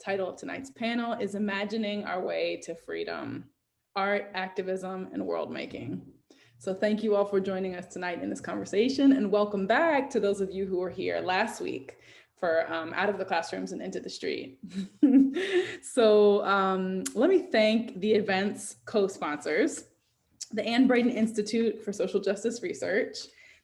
title of tonight's panel is Imagining Our Way to Freedom, Art, Activism, and World Making. So thank you all for joining us tonight in this conversation, and welcome back to those of you who were here last week for Out of the Classrooms and Into the Street. So let me thank the event's co-sponsors, the Anne Braden Institute for Social Justice Research,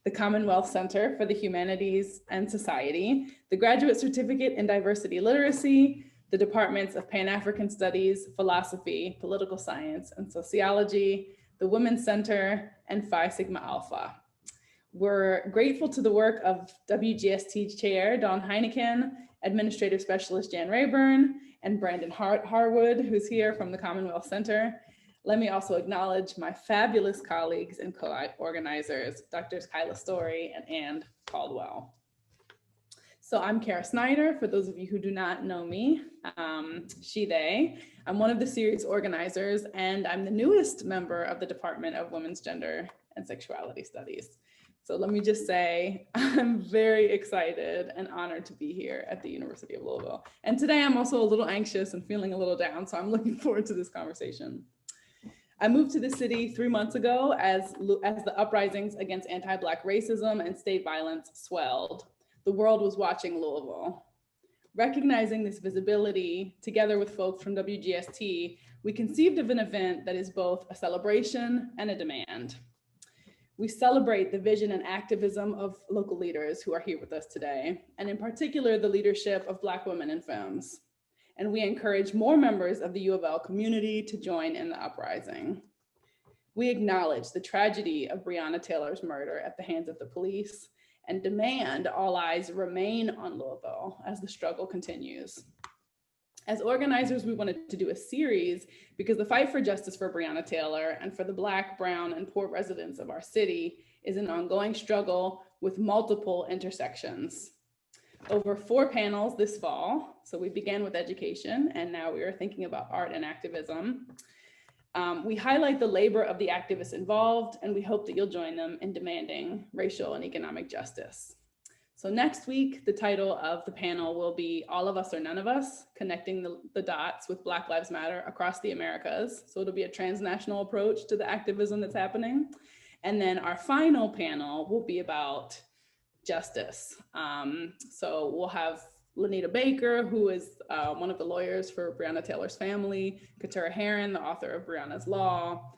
the Commonwealth Center for the Humanities and Society, the Graduate Certificate in Diversity Literacy, the Departments of Pan-African Studies, Philosophy, Political Science, and Sociology, the Women's Center, and Phi Sigma Alpha. We're grateful to the work of WGST Chair Dawn Heineken, Administrative Specialist Jan Rayburn, and Brandon Harwood, who's here from the Commonwealth Center. Let me also acknowledge my fabulous colleagues and co-organizers, Drs. Kyla Story and Ann Caldwell. So I'm Cara Snyder, for those of you who do not know me, she, they. I'm one of the series organizers, and I'm the newest member of the Department of Women's Gender and Sexuality Studies. So let me just say, I'm very excited and honored to be here at the University of Louisville. And today I'm also a little anxious and feeling a little down, so I'm looking forward to this conversation. I moved to the city 3 months ago as the uprisings against anti-Black racism and state violence swelled. The world was watching Louisville. Recognizing this visibility, together with folks from WGST, we conceived of an event that is both a celebration and a demand. We celebrate the vision and activism of local leaders who are here with us today, and in particular, the leadership of Black women in films. And we encourage more members of the UofL community to join in the uprising. We acknowledge the tragedy of Breonna Taylor's murder at the hands of the police and demand all eyes remain on Louisville as the struggle continues. As organizers, we wanted to do a series because the fight for justice for Breonna Taylor and for the Black, brown, and poor residents of our city is an ongoing struggle with multiple intersections. Over 4 panels this fall. So we began with education, and now we are thinking about art and activism. We highlight the labor of the activists involved, and we hope that you'll join them in demanding racial and economic justice. So next week, the title of the panel will be All of Us or None of Us, Connecting the Dots with Black Lives Matter Across the Americas. So it'll be a transnational approach to the activism that's happening. And then our final panel will be about justice. So we'll have Lanita Baker, who is one of the lawyers for Breonna Taylor's family, Katura Heron, the author of Breonna's Law,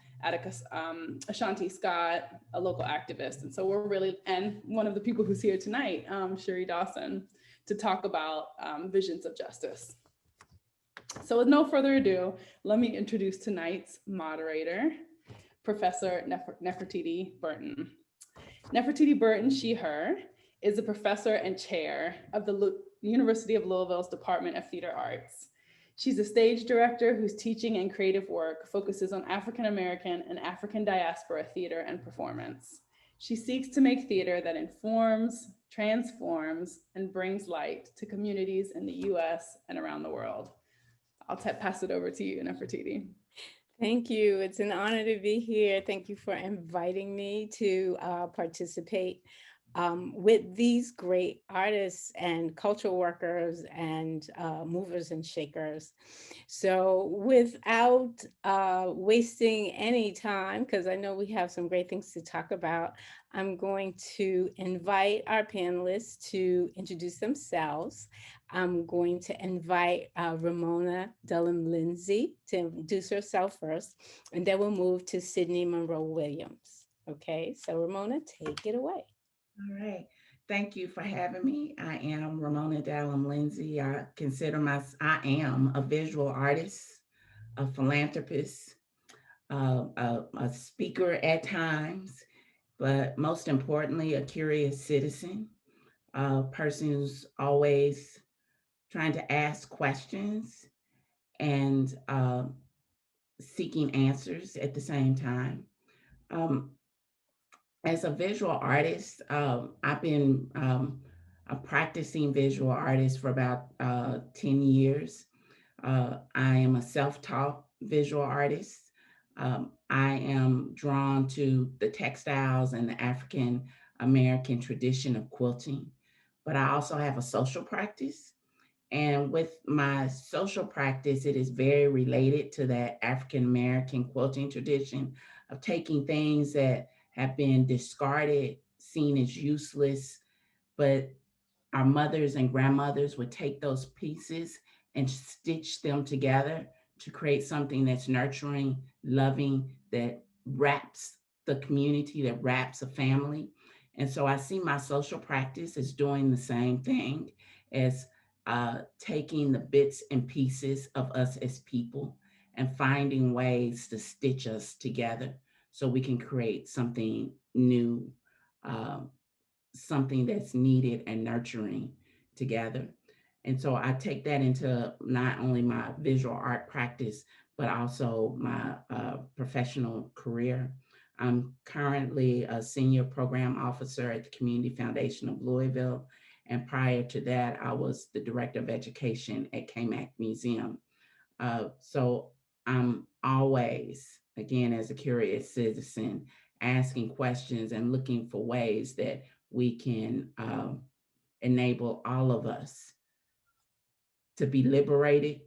Ashanti Scott, a local activist. And so we're really, and one of the people who's here tonight, Sherry Dawson, to talk about visions of justice. So with no further ado, let me introduce tonight's moderator, Professor Nefertiti Burton. Nefertiti Burton, she, her, is a professor and chair of the University of Louisville's Department of Theater Arts. She's a stage director whose teaching and creative work focuses on African American and African diaspora theater and performance. She seeks to make theater that informs, transforms, and brings light to communities in the US and around the world. I'll pass it over to you, Nefertiti. Thank you. It's an honor to be here. Thank you for inviting me to participate with these great artists and cultural workers and movers and shakers. So without wasting any time, because I know we have some great things to talk about, I'm going to invite our panelists to introduce themselves. I'm going to invite Ramona Lindsey to introduce herself first, and then we'll move to Sidney Monroe Williams. Okay, so Ramona, take it away. All right. Thank you for having me. I am Ramona Lindsey. I am a visual artist, a philanthropist, a speaker at times, but most importantly, a curious citizen, a person who's always trying to ask questions and seeking answers at the same time. As a visual artist, I've been a practicing visual artist for about 10 years. I am a self-taught visual artist. I am drawn to the textiles and the African American tradition of quilting, but I also have a social practice. And with my social practice, it is very related to that African American quilting tradition of taking things that have been discarded, seen as useless, but our mothers and grandmothers would take those pieces and stitch them together to create something that's nurturing, loving, that wraps the community, that wraps a family. And so I see my social practice as doing the same thing, as taking the bits and pieces of us as people and finding ways to stitch us together so we can create something new, um, something that's needed and nurturing together. And so I take that into not only my visual art practice, but also my professional career. I'm currently a senior program officer at the Community Foundation of Louisville. And prior to that, I was the director of education at KMAC Museum. So I'm always, again, as a curious citizen, asking questions and looking for ways that we can enable all of us to be liberated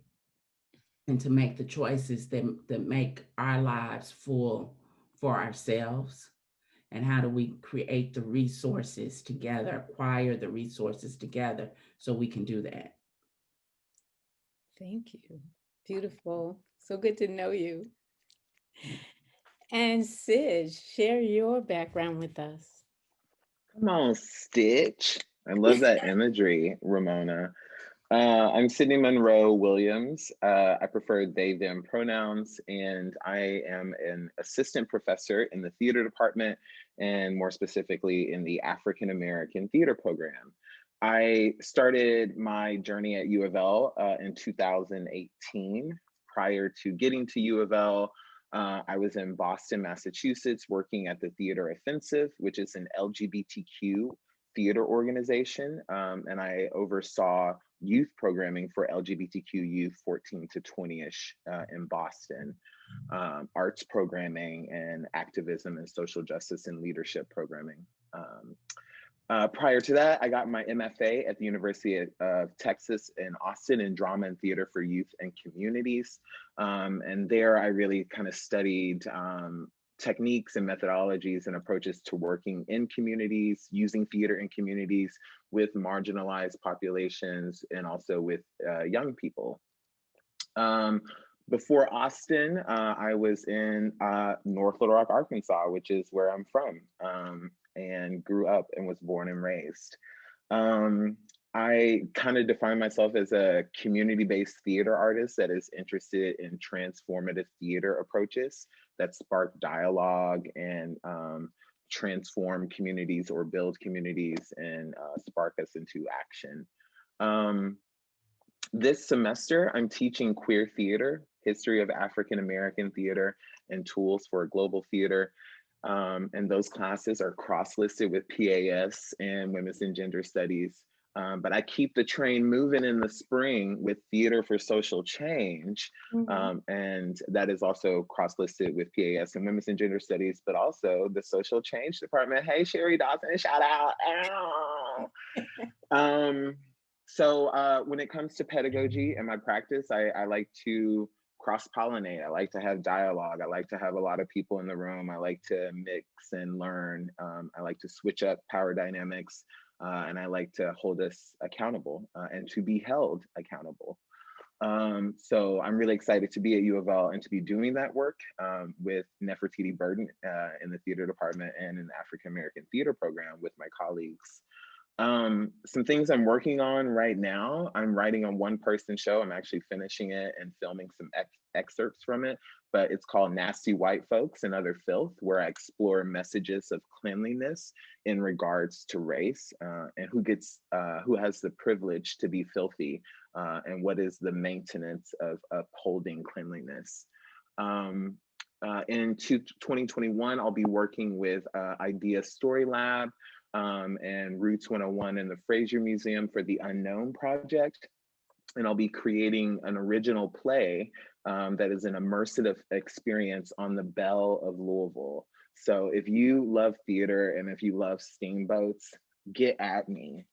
and to make the choices that make our lives full for ourselves. And how do we create the resources together, acquire the resources together so we can do that? Thank you. Beautiful. So good to know you. And Sid, share your background with us. Come on, Stitch. I love that imagery, Ramona. I'm Sidney Monroe Williams. I prefer they, them pronouns, and I am an assistant professor in the theater department, and more specifically in the African American theater program. I started my journey at UofL in 2018. Prior to getting to UofL, I was in Boston, Massachusetts, working at the Theater Offensive, which is an LGBTQ theater organization, and I oversaw youth programming for LGBTQ youth 14 to 20-ish in Boston, arts programming and activism and social justice and leadership programming. Prior to that, I got my MFA at the University of Texas in Austin in drama and theater for youth and communities. And there I really kind of studied techniques and methodologies and approaches to working in communities, using theater in communities with marginalized populations and also with young people. Before Austin, I was in North Little Rock, Arkansas, which is where I'm from, and grew up and was born and raised. I kind of define myself as a community-based theater artist that is interested in transformative theater approaches that spark dialogue and transform communities or build communities and spark us into action. This semester, I'm teaching queer theater, history of African American theater, and tools for global theater. And those classes are cross-listed with PAS and Women's and Gender Studies. But I keep the train moving in the spring with Theater for Social Change. And that is also cross-listed with PAS and Women's and Gender Studies, but also the Social Change Department. Hey, Sherry Dawson, shout out. So when it comes to pedagogy and my practice, I like to cross-pollinate. I like to have dialogue. I like to have a lot of people in the room. I like to mix and learn. I like to switch up power dynamics. And I like to hold us accountable and to be held accountable. So I'm really excited to be at UofL and to be doing that work with Nefertiti Burton in the theater department and in the African American theater program with my colleagues. Some things I'm working on right now. I'm writing a one-person show. I'm actually finishing it and filming some excerpts from it, but it's called Nasty White Folks and Other Filth, where I explore messages of cleanliness in regards to race and who has the privilege to be filthy and what is the maintenance of upholding cleanliness. In 2021, I'll be working with Idea Story Lab and Roots 101 in the Fraser Museum for the Unknown Project. And I'll be creating an original play that is an immersive experience on the Belle of Louisville. So if you love theater and if you love steamboats, get at me.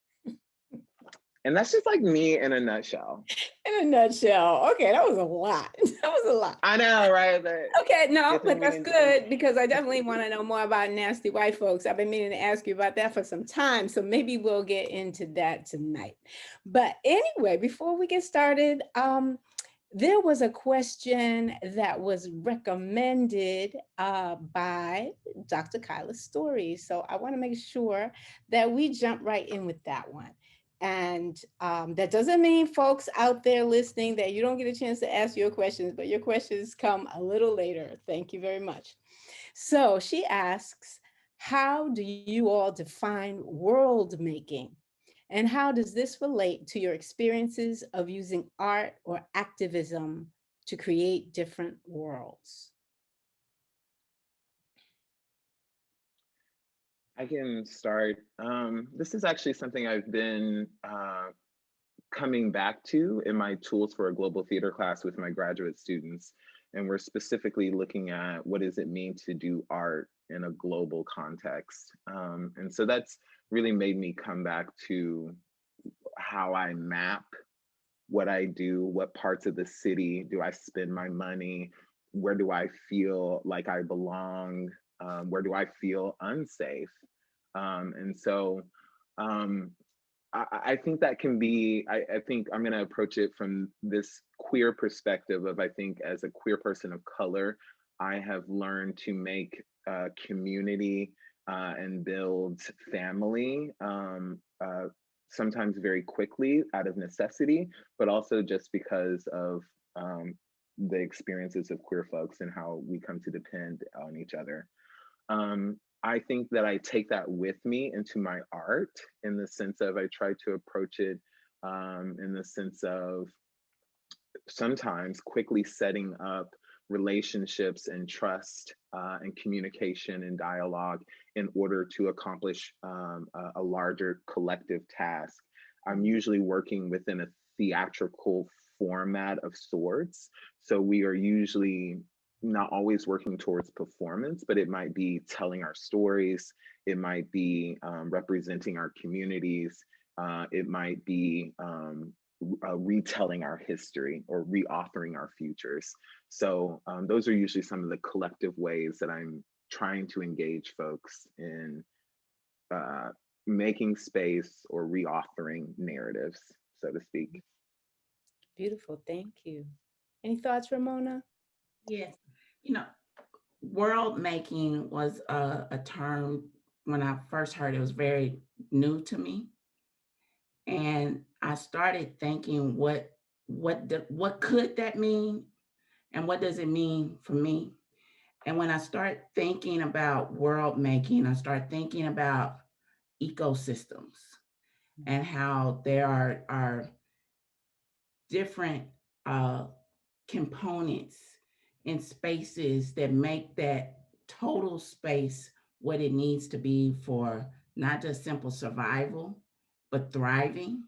And that's just like me in a nutshell. In a nutshell. Okay, that was a lot. That was a lot. I know, right? Okay, no, but that's mean, good because I definitely want to know more about nasty white folks. I've been meaning to ask you about that for some time, so maybe we'll get into that tonight. But anyway, before we get started, there was a question that was recommended by Dr. Kyla's Story. So I want to make sure that we jump right in with that one. And that doesn't mean, folks out there listening, that you don't get a chance to ask your questions, but your questions come a little later. Thank you very much. So she asks, how do you all define world making? And how does this relate to your experiences of using art or activism to create different worlds? I can start. This is actually something I've been coming back to in my Tools for a Global Theater class with my graduate students. And we're specifically looking at what does it mean to do art in a global context. And so that's really made me come back to how I map what I do, what parts of the city do I spend my money, where do I feel like I belong, where do I feel unsafe. And so I think that can be, I think I'm going to approach it from this queer perspective of, I think as a queer person of color, I have learned to make community and build family sometimes very quickly out of necessity, but also just because of the experiences of queer folks and how we come to depend on each other. I think that I take that with me into my art in the sense of I try to approach it in the sense of sometimes quickly setting up relationships and trust and communication and dialogue in order to accomplish a larger collective task. I'm usually working within a theatrical format of sorts. So we are usually not always working towards performance, but it might be telling our stories. It might be representing our communities. It might be retelling our history or reauthoring our futures. So those are usually some of the collective ways that I'm trying to engage folks in making space or reauthoring narratives, so to speak. Beautiful, thank you. Any thoughts, Ramona? Yes. You know, world making was a term when I first heard it was very new to me. And I started thinking what could that mean and what does it mean for me? And when I start thinking about world making, I start thinking about ecosystems and how there are different components in spaces that make that total space what it needs to be for not just simple survival, but thriving.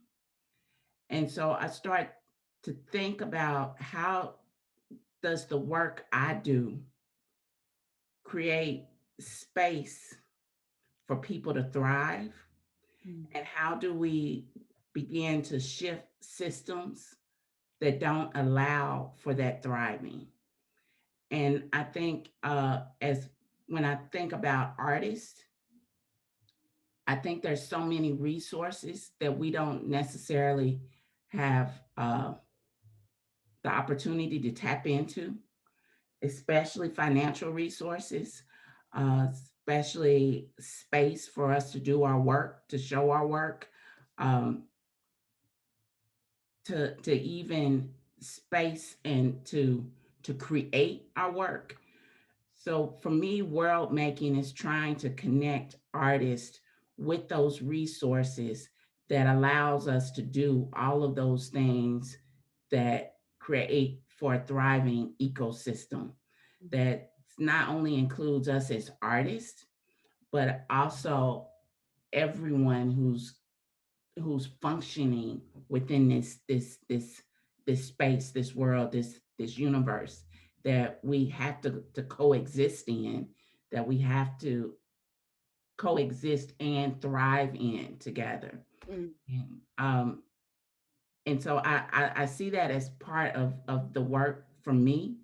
And so I start to think about how does the work I do create space for people to thrive? And how do we begin to shift systems that don't allow for that thriving? And I think as when I think about artists, I think there's so many resources that we don't necessarily have the opportunity to tap into, especially financial resources, especially space for us to do our work, to show our work, um, to even space and to create our work. So for me, world making is trying to connect artists with those resources that allows us to do all of those things that create for a thriving ecosystem that not only includes us as artists, but also everyone who's functioning within this space, this world, this universe that we have to coexist in, that we have to coexist and thrive in together. Mm. And and so I see that as part of the work for me,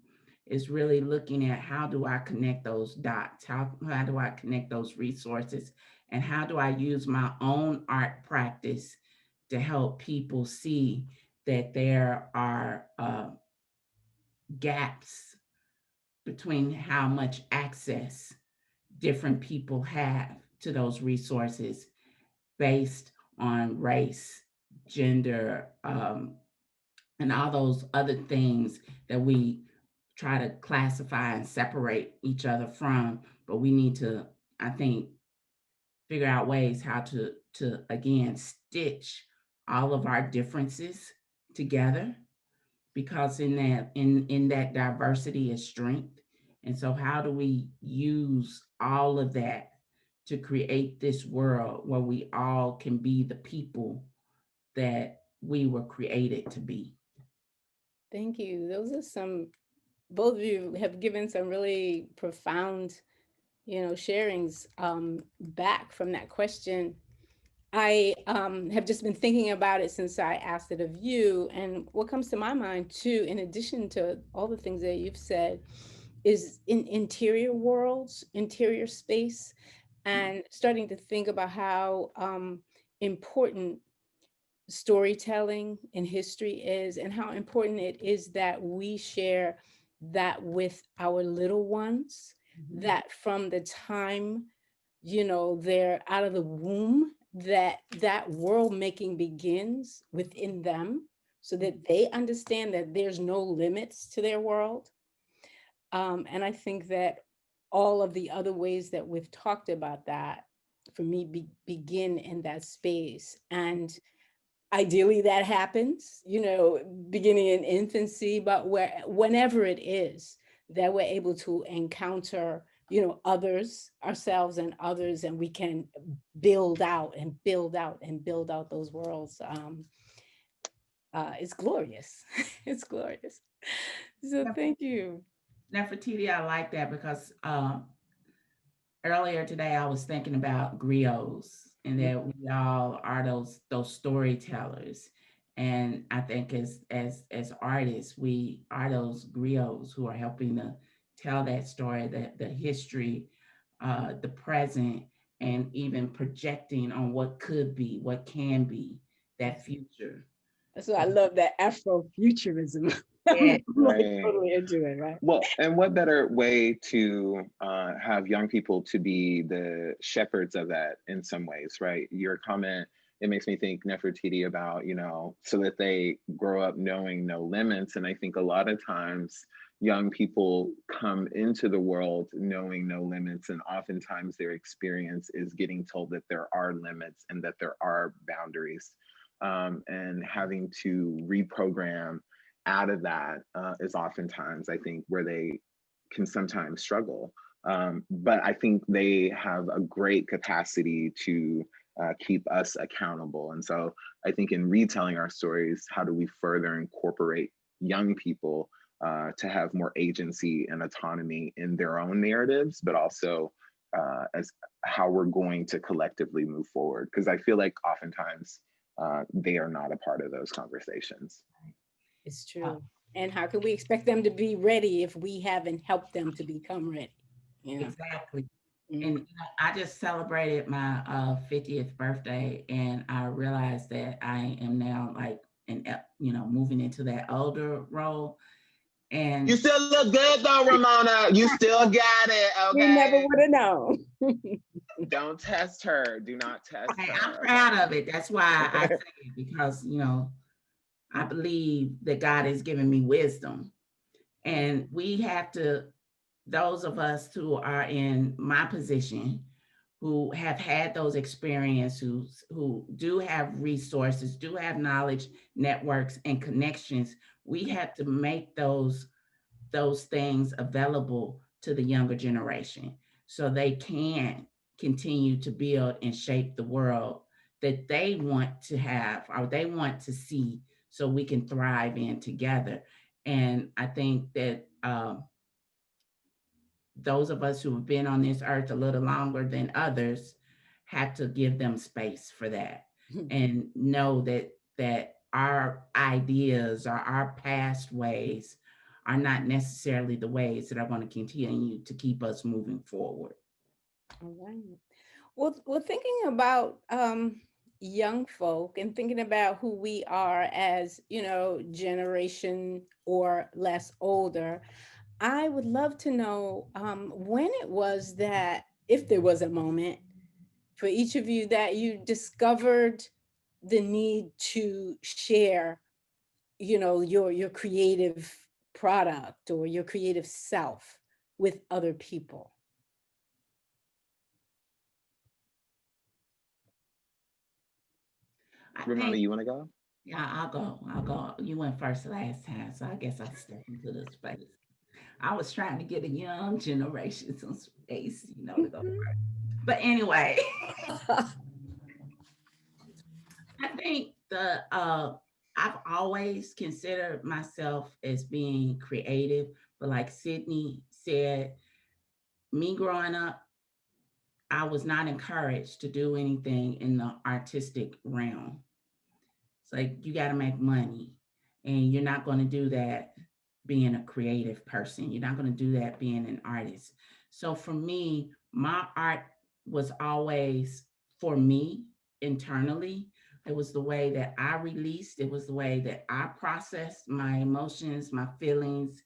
is really looking at how do I connect those dots? How do I connect those resources? And how do I use my own art practice to help people see that there are gaps between how much access different people have to those resources based on race, gender, and all those other things that we try to classify and separate each other from. But we need to, I think, figure out ways how to again stitch all of our differences together, because in that diversity is strength. And so how do we use all of that to create this world where we all can be the people that we were created to be? Thank you. Those are some, both of you have given some really profound, sharings back from that question. I have just been thinking about it since I asked it of you. And what comes to my mind too, in addition to all the things that you've said, is in interior worlds, interior space, and starting to think about how important storytelling in history is, and how important it is that we share that with our little ones, that from the time they're out of the womb, that world making begins within them, so that they understand that there's no limits to their world. And I think that all of the other ways that we've talked about that, for me, begin in that space. And ideally that happens, beginning in infancy, but whenever it is that we're able to encounter, others, ourselves and others, and we can build out and build out and build out those worlds. It's glorious. It's glorious. So thank you. Nefertiti, I like that because earlier today I was thinking about griots, and that we all are those storytellers. And I think as artists, we are those griots who are helping to tell that story, the history, the present, and even projecting on what could be, what can be, that future. That's why I love that Afrofuturism. Yeah. I'm like Right. totally into it, right? Well, and what better way to have young people to be the shepherds of that in some ways, right? Your comment, it makes me think, Nefertiti, about, so that they grow up knowing no limits. And I think a lot of times young people come into the world knowing no limits, and oftentimes their experience is getting told that there are limits and that there are boundaries, and having to reprogram out of that is oftentimes, I think, where they can sometimes struggle. But I think they have a great capacity to keep us accountable. And so I think in retelling our stories, how do we further incorporate young people to have more agency and autonomy in their own narratives, but also as how we're going to collectively move forward? Because I feel like oftentimes they are not a part of those conversations. It's true. And how can we expect them to be ready if we haven't helped them to become ready? Exactly. Mm-hmm. And I just celebrated my 50th birthday, and I realized that I am now like moving into that older role. And you still look good though, Ramona. You still got it. Okay. We never would have known. Don't test her. Do not test her. I'm proud of it. That's why I say it, because I believe that God has given me wisdom, and we have to, those of us who are in my position, who have had those experiences, who do have resources, do have knowledge, networks, and connections, we have to make those things available to the younger generation so they can continue to build and shape the world that they want to have or they want to see, so we can thrive in together. And I think that those of us who have been on this earth a little longer than others have to give them space for that, and know that our ideas or our past ways are not necessarily the ways that are going to continue to keep us moving forward. All right. Well, thinking about young folk and thinking about who we are as, generation or less older, I would love to know when it was that, if there was a moment for each of you, that you discovered the need to share, your creative product or your creative self with other people. Ramona, you want to go? Yeah, I'll go. You went first last time, so I guess I'll step into the space. I was trying to get a young generation some space, to go first. But anyway, I think I've always considered myself as being creative, but like Sidney said, me growing up, I was not encouraged to do anything in the artistic realm. It's like you got to make money, and you're not going to do that being a creative person. You're not going to do that being an artist. So for me, my art was always for me internally. It was the way that I released, it was the way that I processed my emotions, my feelings,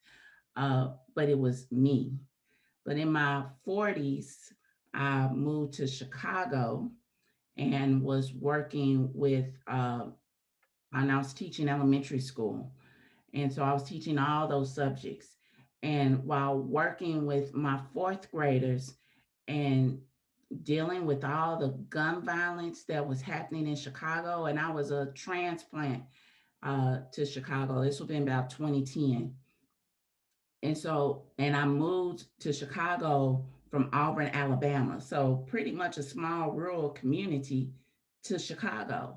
but it was me. But in my 40s, I moved to Chicago and was working with, and I was teaching elementary school. And so I was teaching all those subjects. And while working with my fourth graders and dealing with all the gun violence that was happening in Chicago, and I was a transplant to Chicago. This would have been about 2010. And I moved to Chicago from Auburn, Alabama. So pretty much a small rural community to Chicago.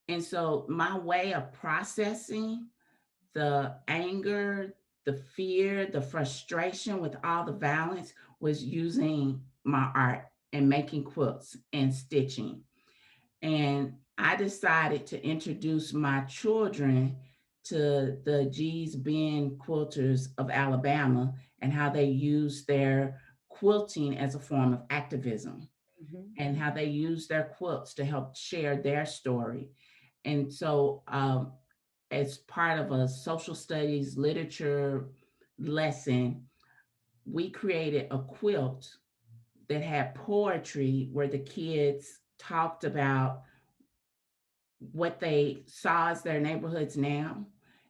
And so my way of processing the anger, the fear, the frustration with all the violence was using my art and making quilts and stitching. And I decided to introduce my children to the G's Ben quilters of Alabama and how they use their quilting as a form of activism, and how they use their quilts to help share their story. And so, as part of a social studies literature lesson, we created a quilt that had poetry where the kids talked about what they saw as their neighborhoods now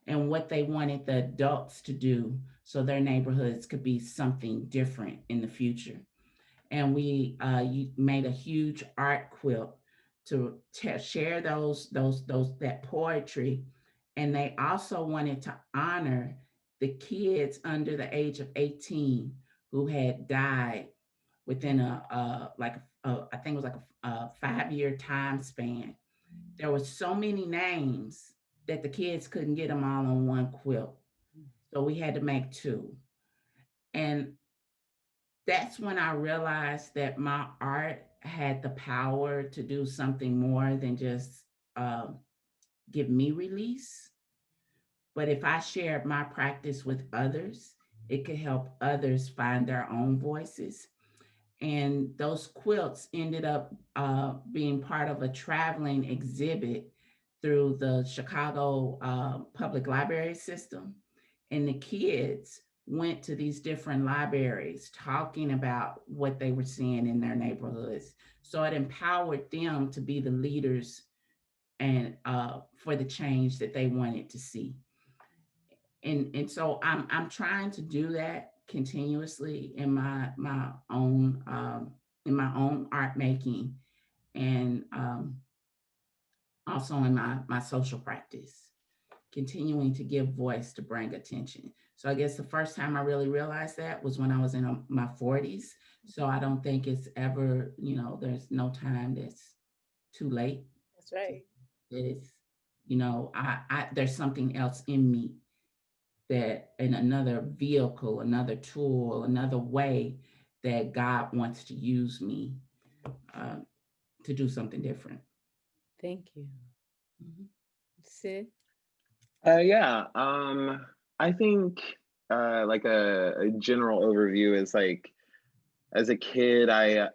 and what they wanted the adults to do so their neighborhoods could be something different in the future. And we made a huge art quilt to share those that poetry. And they also wanted to honor the kids under the age of 18 who had died within I think it was like a 5-year time span. There were so many names that the kids couldn't get them all on one quilt. So we had to make two. And that's when I realized that my art had the power to do something more than just give me release. But if I shared my practice with others, it could help others find their own voices. And those quilts ended up being part of a traveling exhibit through the Chicago public library system. And the kids went to these different libraries talking about what they were seeing in their neighborhoods. So it empowered them to be the leaders and for the change that they wanted to see. And so I'm trying to do that continuously in my own art making, and also in my social practice, continuing to give voice to bring attention. So I guess the first time I really realized that was when I was in my 40s. So I don't think it's ever, there's no time that's too late. That's right. It is, I there's something else in me that in another vehicle, another tool, another way that God wants to use me uh, to do something different. Thank you. Sid? Yeah, I think like a general overview is like as a kid, I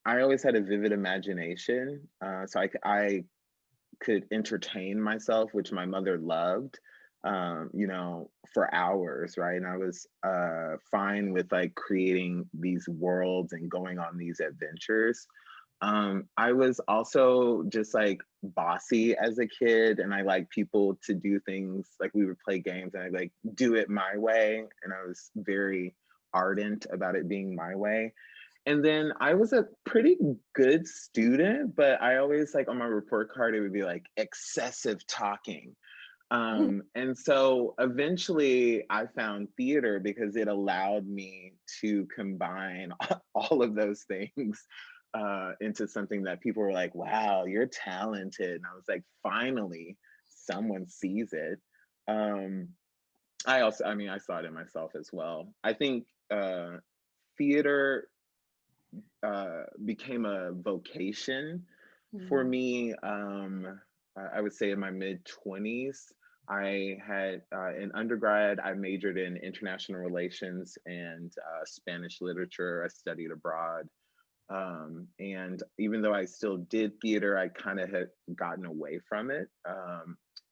always had a vivid imagination, so I could entertain myself, which my mother loved, you know, for hours, right? And I was fine with like creating these worlds and going on these adventures. I was also just like bossy as a kid, and I like people to do things like we would play games and I like do it my way. And I was very ardent about it being my way. And then I was a pretty good student, but I always like on my report card, it would be like excessive talking. And so eventually I found theater because it allowed me to combine all of those things into something that people were like, wow, you're talented. And I was like, finally, someone sees it. Um, I mean, I saw it in myself as well. I think theater became a vocation for me. I would say in my mid 20s. I had in undergrad, I majored in international relations and Spanish literature. I studied abroad. And even though I still did theater, I kind of had gotten away from it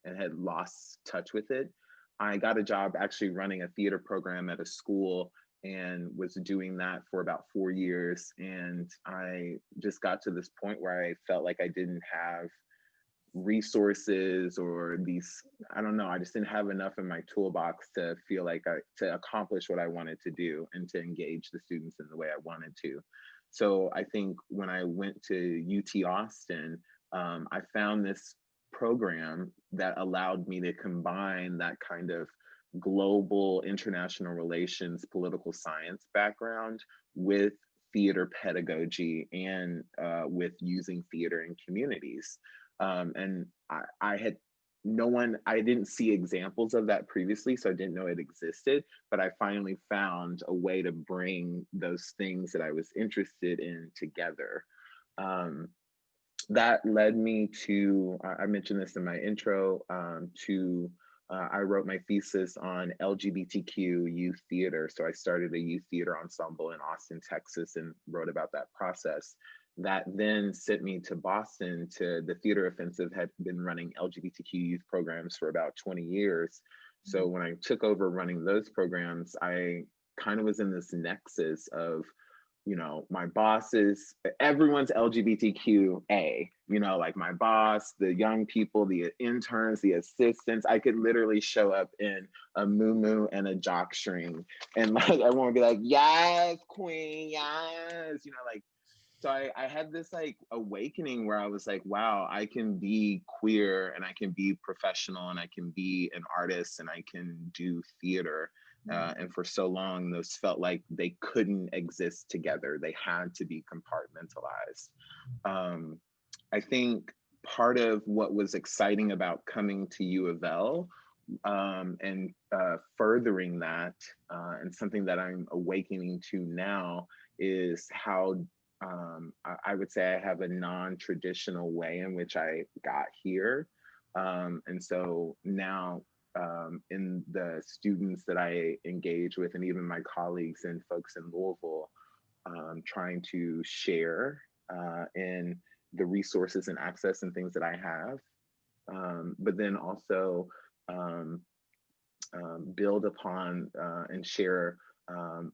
and had lost touch with it. I got a job actually running a theater program at a school and was doing that for about 4 years. And I just got to this point where I felt like I didn't have resources or these, I don't know, I just didn't have enough in my toolbox to feel like to accomplish what I wanted to do and to engage the students in the way I wanted to. So I think when I went to UT Austin, I found this program that allowed me to combine that kind of global international relations, political science background with theater pedagogy and with using theater in communities. And I had I didn't see examples of that previously, so I didn't know it existed, but I finally found a way to bring those things that I was interested in together. That led me to, I mentioned this in my intro, I wrote my thesis on LGBTQ youth theater. So I started a youth theater ensemble in Austin, Texas, and wrote about that process. That then sent me to Boston to the Theater Offensive, had been running LGBTQ youth programs for about 20 years. So when I took over running those programs, I kind of was in this nexus of, you know, my bosses, everyone's LGBTQA, you know, like my boss, the young people, the interns, the assistants. I could literally show up in a muumuu and a jock string and like everyone would be like, yes, queen, yes, you know, like, so I had this like awakening where I was like, wow, I can be queer and I can be professional and I can be an artist and I can do theater. And for so long, those felt like they couldn't exist together. They had to be compartmentalized. I think part of what was exciting about coming to UofL and furthering that, and something that I'm awakening to now, is how I would say I have a non-traditional way in which I got here. And so now in the students that I engage with and even my colleagues and folks in Louisville, trying to share in the resources and access and things that I have, but then also build upon and share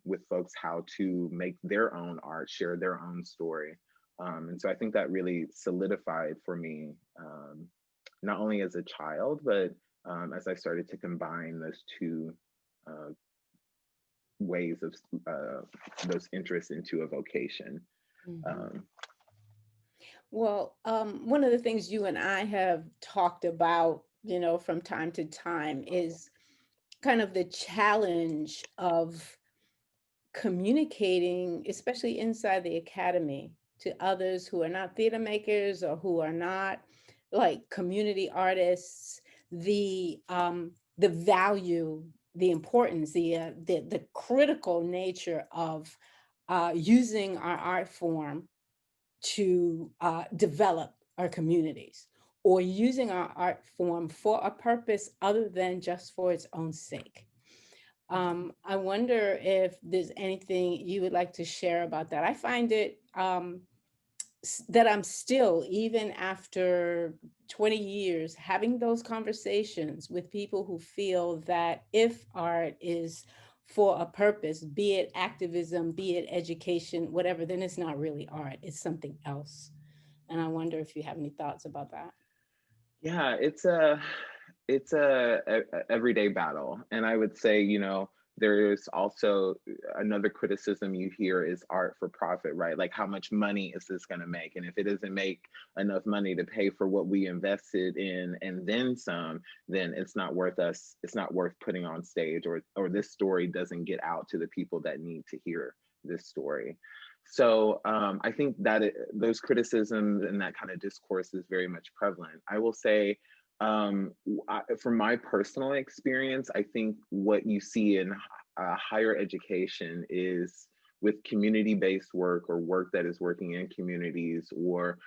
with folks how to make their own art, share their own story. And so I think that really solidified for me, not only as a child, but as I started to combine those two ways of those interests into a vocation. Well, one of the things you and I have talked about, you know, from time to time is kind of the challenge of communicating, especially inside the academy, to others who are not theater makers or who are not like community artists, the value, the importance, the critical nature of using our art form to develop our communities. or using our art form for a purpose other than just for its own sake. I wonder if there's anything you would like to share about that. I find it that I'm still, even after 20 years, having those conversations with people who feel that if art is for a purpose, be it activism, be it education, whatever, then it's not really art, it's something else. And I wonder if you have any thoughts about that. Yeah, it's a everyday battle, and I would say, there's also another criticism you hear is art for profit, right? Like, how much money is this going to make? And if it doesn't make enough money to pay for what we invested in and then some, then it's not worth us. It's not worth putting on stage, or this story doesn't get out to the people that need to hear this story. So I think that those criticisms and that kind of discourse is very much prevalent. I will say, from my personal experience, I think what you see in higher education is with community-based work, or work that is working in communities, or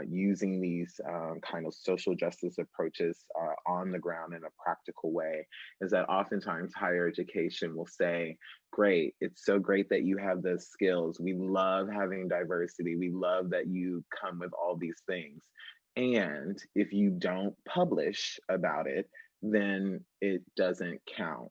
using these kind of social justice approaches on the ground in a practical way, is that oftentimes higher education will say, great, it's so great that you have those skills. We love having diversity. We love that you come with all these things. And if you don't publish about it, then it doesn't count.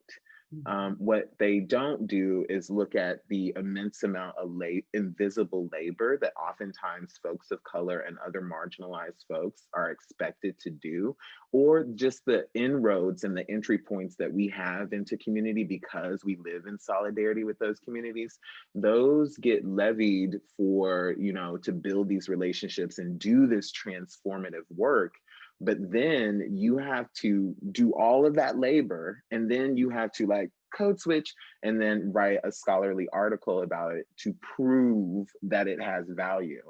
What they don't do is look at the immense amount of invisible labor that oftentimes folks of color and other marginalized folks are expected to do, or just the inroads and the entry points that we have into community because we live in solidarity with those communities. Those get levied for, to build these relationships and do this transformative work. But then you have to do all of that labor, and then you have to like code switch and then write a scholarly article about it to prove that it has value.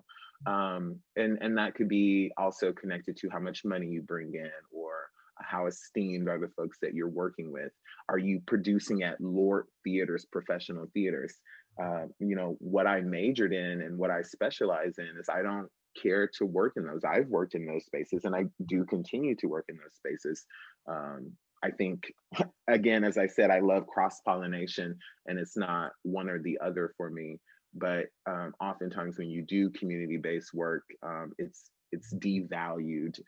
And that could be also connected to how much money you bring in, or how esteemed are the folks that you're working with. Are you producing at LORT theaters, professional theaters? What I majored in and what I specialize in is I don't care to work in those. I've worked in those spaces, and I do continue to work in those spaces. I think, again, as I said, I love cross-pollination, and it's not one or the other for me. But oftentimes when you do community-based work, it's devalued.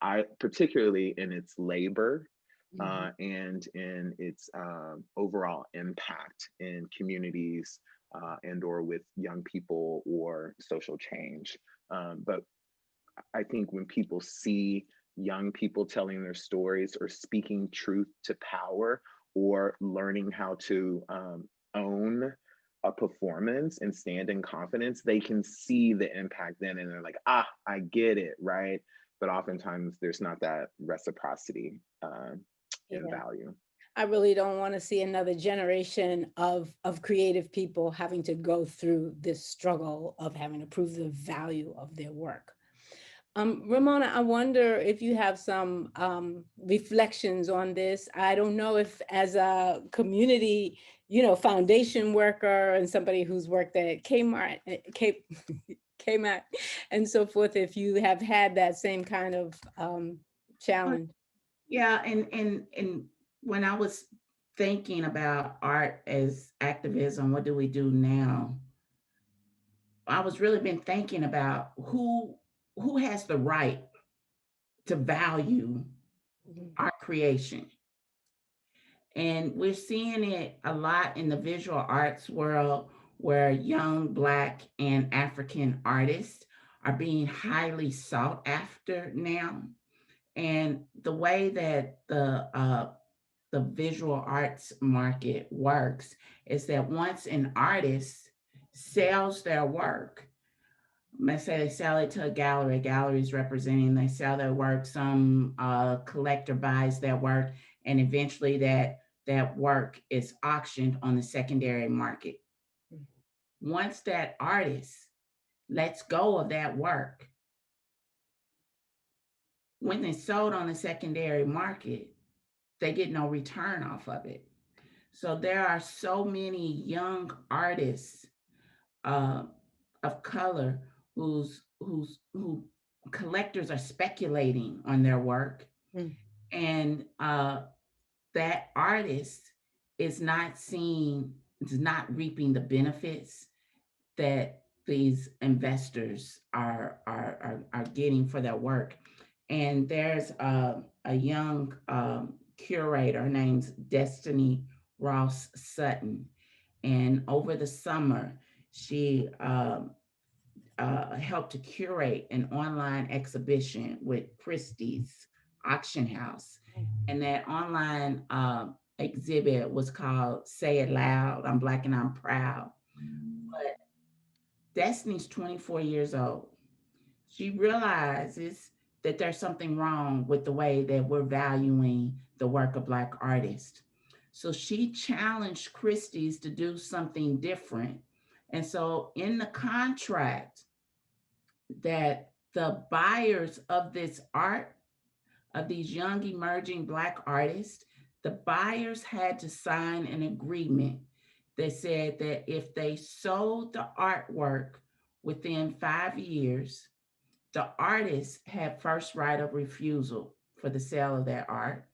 I particularly in its labor and in its overall impact in communities and or with young people or social change. But I think when people see young people telling their stories, or speaking truth to power, or learning how to own a performance and stand in confidence, they can see the impact then, and they're like, I get it, right? But oftentimes there's not that reciprocity in value. I really don't want to see another generation of creative people having to go through this struggle of having to prove the value of their work. Ramona, I wonder if you have some reflections on this. I don't know if, as a community, foundation worker and somebody who's worked at Kmart, Kmart and so forth, if you have had that same kind of challenge. Yeah, and when I was thinking about art as activism, what do we do now? I was really been thinking about who has the right to value art creation. And we're seeing it a lot in the visual arts world, where young Black and African artists are being highly sought after now. And the way that the visual arts market works is that once an artist sells their work, let's say they sell it to a gallery is representing, they sell their work, some collector buys their work, and eventually that work is auctioned on the secondary market. Once that artist lets go of that work, when it's sold on the secondary market, they get no return off of it. So there are so many young artists of color who collectors are speculating on their work, Mm. and that artist is not reaping the benefits that these investors are getting for their work. And there's a young curator, her name's Destiny Ross Sutton, and over the summer she helped to curate an online exhibition with Christie's Auction House. And that online exhibit was called Say It Loud, I'm Black and I'm Proud. But Destiny's 24 years old. She realizes that there's something wrong with the way that we're valuing the work of Black artists. So she challenged Christie's to do something different. And so in the contract, that the buyers of this art, of these young emerging Black artists, the buyers had to sign an agreement that said that if they sold the artwork within 5 years, the artists had first right of refusal for the sale of their art.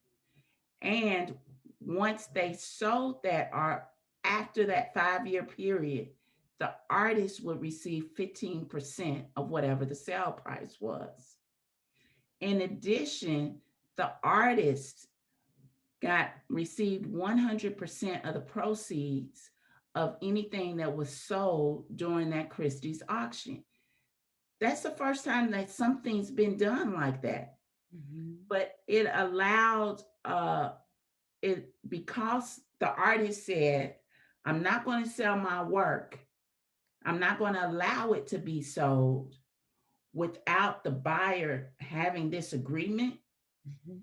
And once they sold that art after that 5 year period, the artist would receive 15% of whatever the sale price was. In addition, the artist got received 100% of the proceeds of anything that was sold during that Christie's auction. That's the first time that something's been done like that. Mhm. But it allowed it, because the artist said, I'm not going to sell my work. I'm not going to allow it to be sold without the buyer having this agreement. Mhm.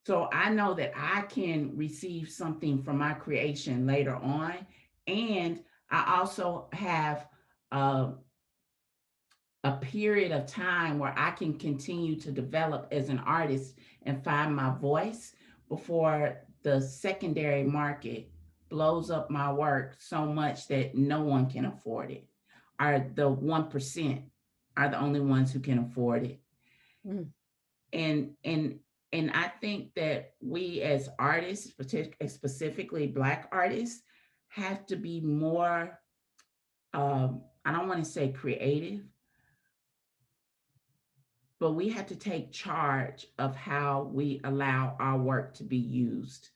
So I know that I can receive something from my creation later on. And I also have uh, a period of time where I can continue to develop as an artist and find my voice before the secondary market blows up my work so much that no one can afford it. Are the 1% are the only ones who can afford it. Mm. And I think that we as artists, specifically Black artists, have to be more, I don't want to say creative, but we have to take charge of how we allow our work to be used,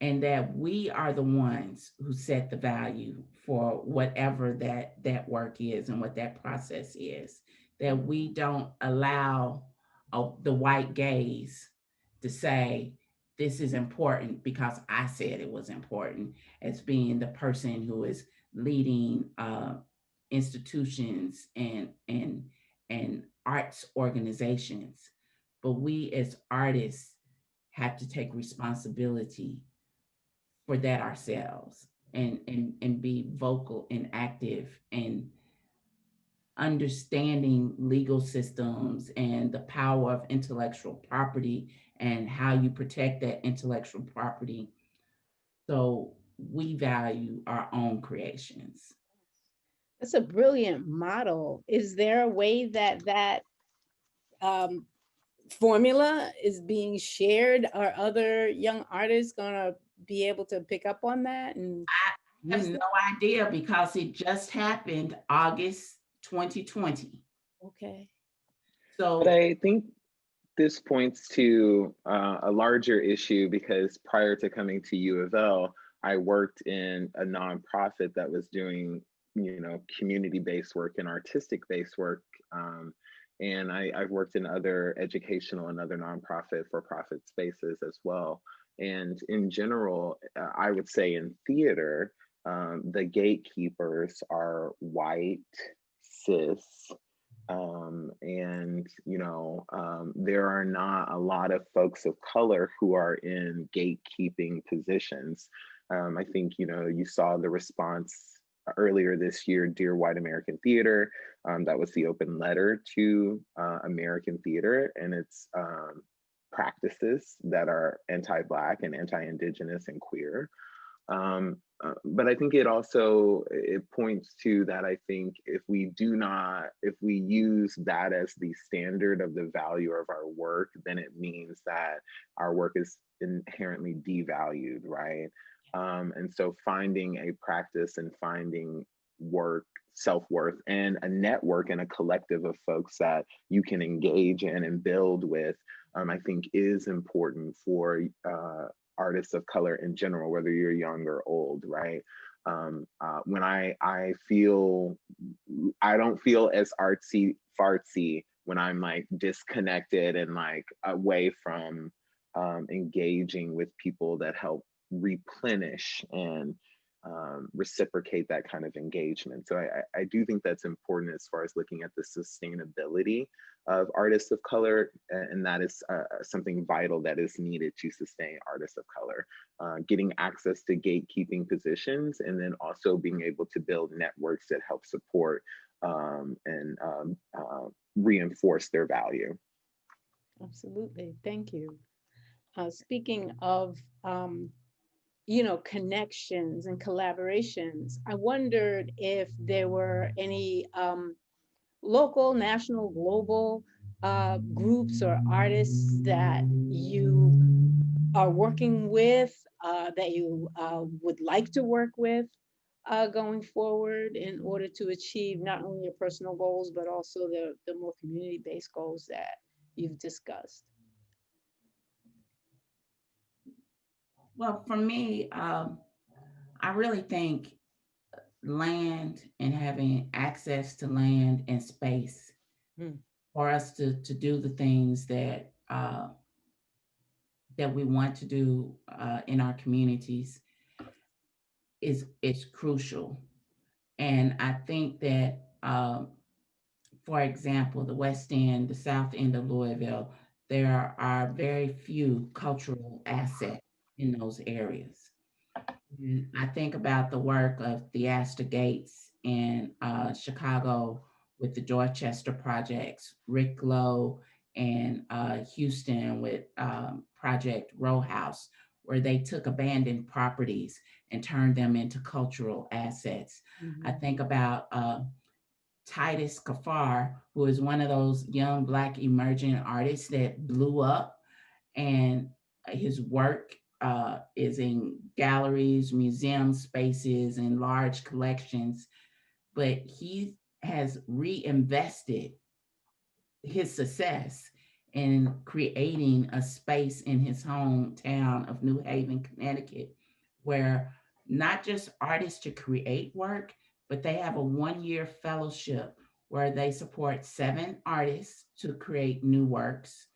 and that we are the ones who set the value for whatever that work is and what that process is. That we don't allow the white gaze to say this is important because I said it was important, as being the person who is leading institutions and arts organizations. But we as artists have to take responsibility for that ourselves, and be vocal and active and understanding legal systems and the power of intellectual property and how you protect that intellectual property, so we value our own creations. That's a brilliant model. Is there a way that um, formula is being shared? Are other young artists gonna be able to pick up on that and I have use no it? idea because it just happened August 2020. Okay. But So I think this points to a larger issue because prior to coming to U of L, I worked in a nonprofit that was doing, community-based work and artistic-based work. And I've worked in other educational and other nonprofit for-profit spaces as well. And in general, I would say in theater, the gatekeepers are white, cis, and there are not a lot of folks of color who are in gatekeeping positions. I think you saw the response earlier this year, Dear White American Theater. That was the open letter to American theater and its practices that are anti-Black and anti-Indigenous and queer. But I think it points to that. I think if we use that as the standard of the value of our work, then it means that our work is inherently devalued, right? And so finding a practice and finding self-worth, and a network and a collective of folks that you can engage in and build with, I think is important for artists of color in general, whether you're young or old, right? When I don't feel as artsy fartsy when I'm like disconnected and like away from engaging with people that help replenish and reciprocate that kind of engagement. So I do think that's important as far as looking at the sustainability of artists of color, and that is something vital that is needed to sustain artists of color. Getting access to gatekeeping positions, and then also being able to build networks that help support and reinforce their value. Absolutely. Thank you. Speaking of, connections and collaborations, I wondered if there were any local, national, global groups or artists that you are working with, that you would like to work with going forward in order to achieve not only your personal goals, but also the more community-based goals that you've discussed. Well, for me, I really think land and having access to land and space for us to do the things that that we want to do in our communities is crucial. And I think that, for example, the West End, the South End of Louisville, there are very few cultural assets in those areas. And I think about the work of Theaster Gates in Chicago with the Dorchester projects, Rick Lowe and Houston with Project Row House, where they took abandoned properties and turned them into cultural assets. I think about Titus Kafar, who is one of those young Black emerging artists that blew up, and his work is in galleries, museum spaces, and large collections, but he has reinvested his success in creating a space in his hometown of New Haven, Connecticut, where not just artists to create work, but they have a 1-year fellowship where they support 7 artists to create new works.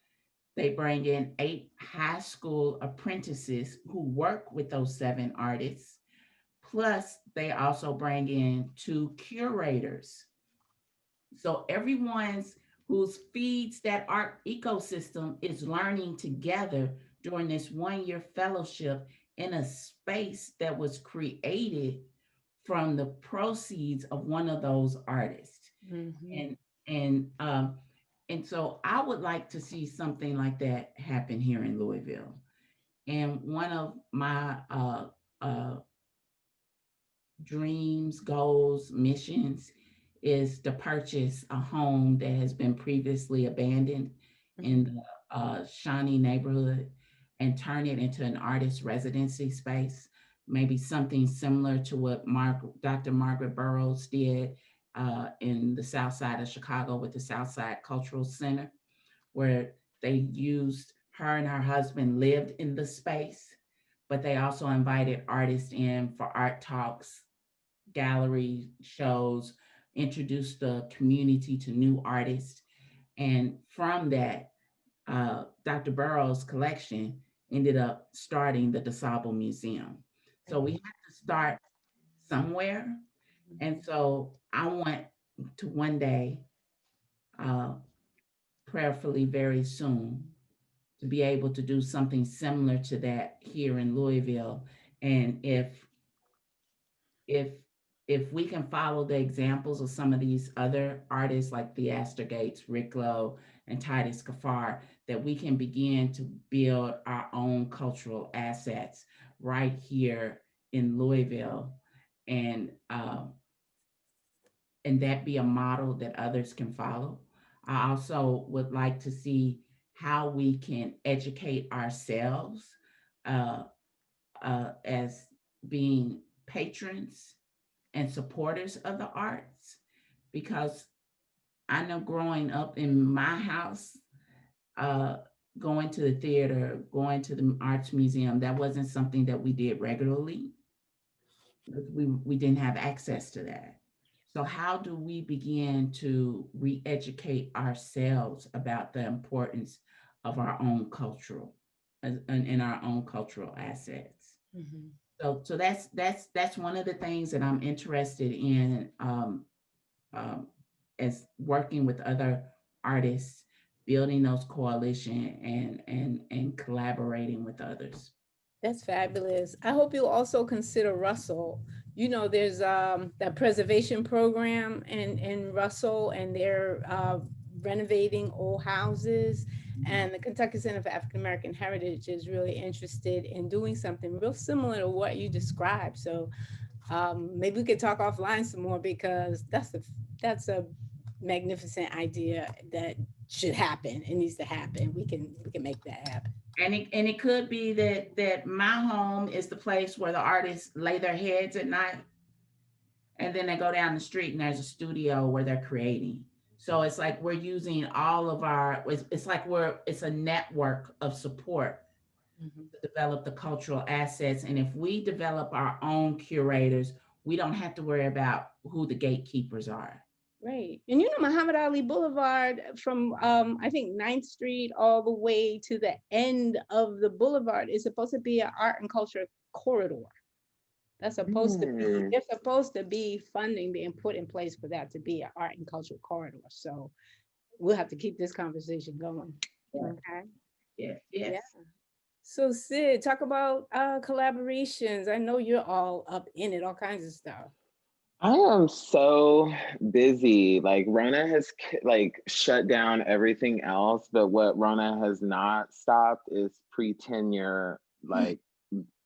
They bring in 8 high school apprentices who work with those 7 artists. Plus, they also bring in 2 curators. So everyone's who's feeds that art ecosystem is learning together during this 1-year fellowship in a space that was created from the proceeds of one of those artists. And so I would like to see something like that happen here in Louisville. And one of my dreams, goals, missions is to purchase a home that has been previously abandoned in the Shawnee neighborhood and turn it into an artist residency space, maybe something similar to what Dr. Margaret Burroughs did in the South Side of Chicago with the Southside Cultural Center, where they used her and her husband lived in the space, but they also invited artists in for art talks, gallery shows, introduced the community to new artists. And from that, Dr. Burroughs' collection ended up starting the DeSable Museum. So we have to start somewhere. And so I want to one day, prayerfully very soon, to be able to do something similar to that here in Louisville. And if we can follow the examples of some of these other artists like Theaster Gates, Rick Lowe, and Titus Kafar, that we can begin to build our own cultural assets right here in Louisville, and that be a model that others can follow. I also would like to see how we can educate ourselves uh, as being patrons and supporters of the arts, because I know growing up in my house, uh, going to the theater, going to the arts museum, that wasn't something that we did regularly. We didn't have access to that. So how do we begin to re-educate ourselves about the importance of our own cultural and our own cultural assets? Mhm. So that's one of the things that I'm interested in, um, as working with other artists, building those coalition and collaborating with others. That's fabulous. I hope you'll also consider Russell. You know, there's that preservation program in Russell, and they're renovating old houses. And the Kentucky Center for African American Heritage is really interested in doing something real similar to what you described. So maybe we could talk offline some more, because that's a magnificent idea that should happen. It needs to happen. We can make that happen. And it could be that my home is the place where the artists lay their heads at night, and then they go down the street and there's a studio where they're creating. So it's like we're using all of our, it's like it's a network of support Mhm. to develop the cultural assets. And if we develop our own curators, we don't have to worry about who the gatekeepers are. Right. And you know, Muhammad Ali Boulevard from I think Ninth Street all the way to the end of the boulevard is supposed to be an art and culture corridor. That's supposed to be, Hmm. there's supposed to be funding being put in place for that to be an art and culture corridor. So we'll have to keep this conversation going. Yeah. Okay. Yes, Yeah. yes. So Sid, talk about collaborations. I know you're all up in it, all kinds of stuff. I am so busy. Like Rona has like shut down everything else, but what Rona has not stopped is pre-tenure like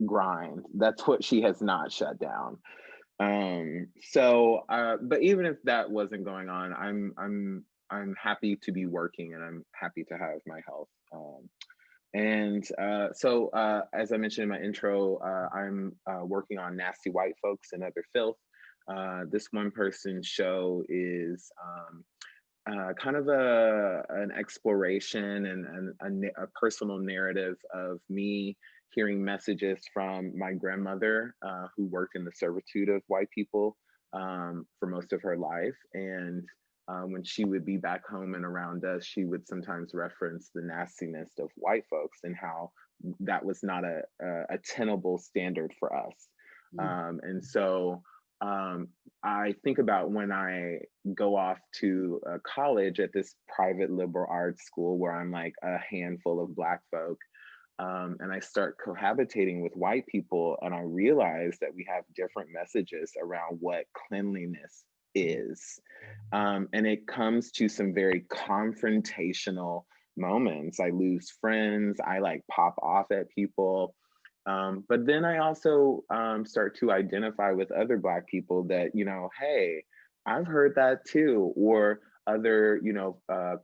grind. That's what she has not shut down. But even if that wasn't going on, I'm happy to be working and I'm happy to have my health. As I mentioned in my intro, I'm working on Nasty White Folks and Other Filth. This one person show is kind of an exploration and a personal narrative of me hearing messages from my grandmother, who worked in the servitude of white people for most of her life. And when she would be back home and around us, she would sometimes reference the nastiness of white folks and how that was not a tenable standard for us. Mm. And so I think about when I go off to college at this private liberal arts school where I'm like a handful of Black folk. And I start cohabitating with white people, and I realize that we have different messages around what cleanliness is. And it comes to some very confrontational moments. I lose friends, I like pop off at people. But then I also start to identify with other Black people that, hey, I've heard that too. Or other,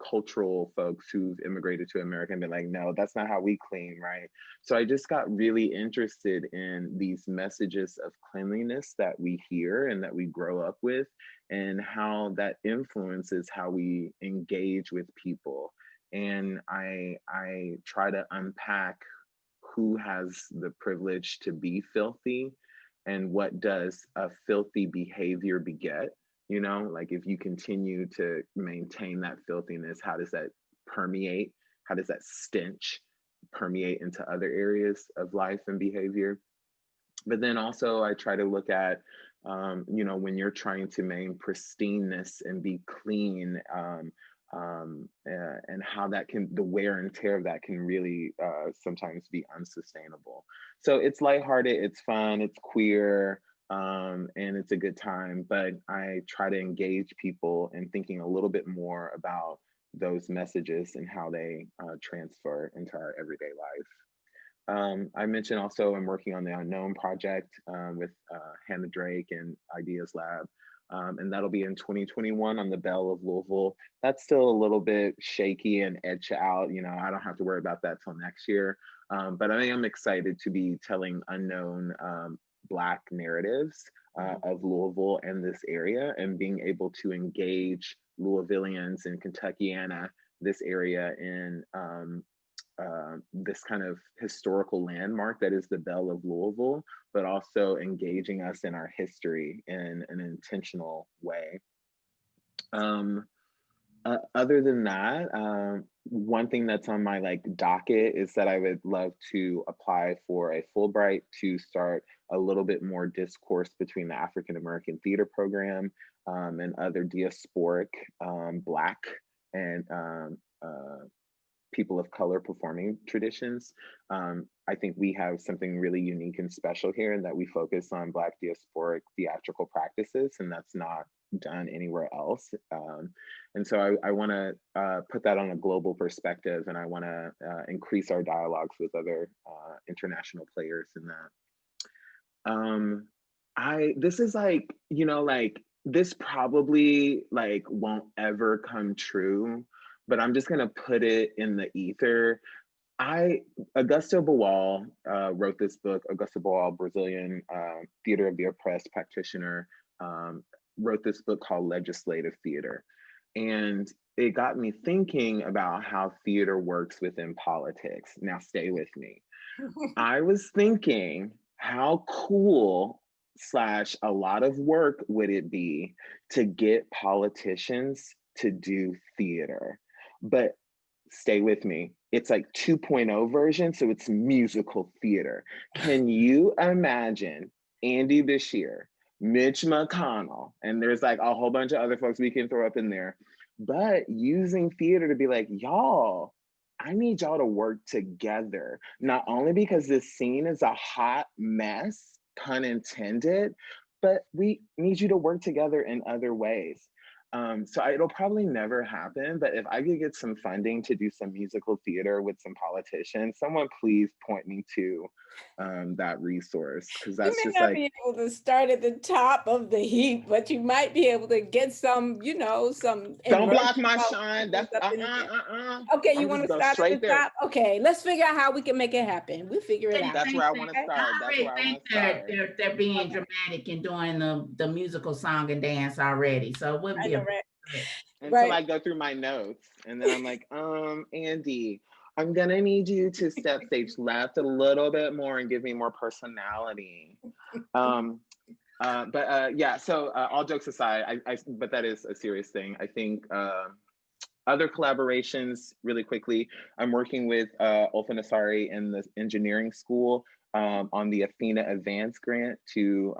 cultural folks who've immigrated to America and been like, no, that's not how we clean, right? So I just got really interested in these messages of cleanliness that we hear and that we grow up with, and how that influences how we engage with people. And I try to unpack who has the privilege to be filthy and what does a filthy behavior beget. Like if you continue to maintain that filthiness, how does that permeate? How does that stench permeate into other areas of life and behavior? But then also I try to look at when you're trying to maintain pristineness and be clean, and how the wear and tear of that can really sometimes be unsustainable. So it's lighthearted, it's fun, it's queer, and it's a good time. But I try to engage people in thinking a little bit more about those messages and how they transfer into our everyday life. I mentioned also I'm working on the Unknown project with Hannah Drake and Ideas Lab. And that'll be in 2021 on the Belle of Louisville. That's still a little bit shaky and edge out. You know, I don't have to worry about that till next year. But I am excited to be telling unknown Black narratives of Louisville and this area, and being able to engage Louisvillians and Kentuckiana, this area, in this kind of historical landmark that is the Belle of Louisville, but also engaging us in our history in an intentional way. Other than that, one thing that's on my docket is that I would love to apply for a Fulbright to start a little bit more discourse between the African American theater program and other diasporic Black and people of color performing traditions. I think we have something really unique and special here, in that we focus on Black diasporic theatrical practices, and that's not done anywhere else. And so I want to put that on a global perspective, and I want to increase our dialogues with other international players in that. This is this probably won't ever come true, but I'm just gonna put it in the ether. Augusto Boal wrote this book. Augusto Boal, Brazilian theater of the oppressed practitioner, wrote this book called Legislative Theater. And it got me thinking about how theater works within politics. Now stay with me. I was thinking, how cool / a lot of work would it be to get politicians to do theater? But stay with me, it's 2.0 version, so it's musical theater. Can you imagine Andy Bashir, Mitch McConnell, and there's a whole bunch of other folks we can throw up in there, but using theater to be y'all, I need y'all to work together, not only because this scene is a hot mess, pun intended, but we need you to work together in other ways. So it'll probably never happen, but if I could get some funding to do some musical theater with some politicians, someone please point me to that resource, because that's you may just not be able to start at the top of the heap, but you might be able to get some, some. Don't block my shine. That's Okay, you want to start at the top? Okay, let's figure out how we can make it happen. We'll figure it out. That's where I want to start. They're being dramatic and doing the musical song and dance already. So it wouldn't be until I go through my notes, and then I'm Andy, I'm gonna need you to step stage left a little bit more and give me more personality. Yeah, so all jokes aside, but that is a serious thing. I think other collaborations, really quickly, I'm working with Ulfa Nassari in the engineering school on the Athena Advance grant to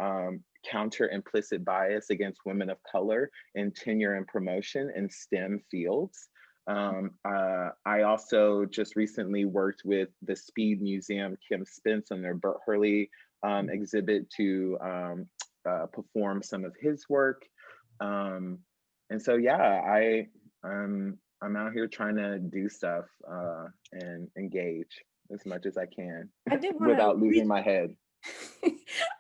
counter implicit bias against women of color in tenure and promotion in STEM fields. I also just recently worked with the Speed Museum, Kim Spence, on their Burt Hurley exhibit to perform some of his work. And so, yeah, I'm out here trying to do stuff and engage as much as I can without losing my head.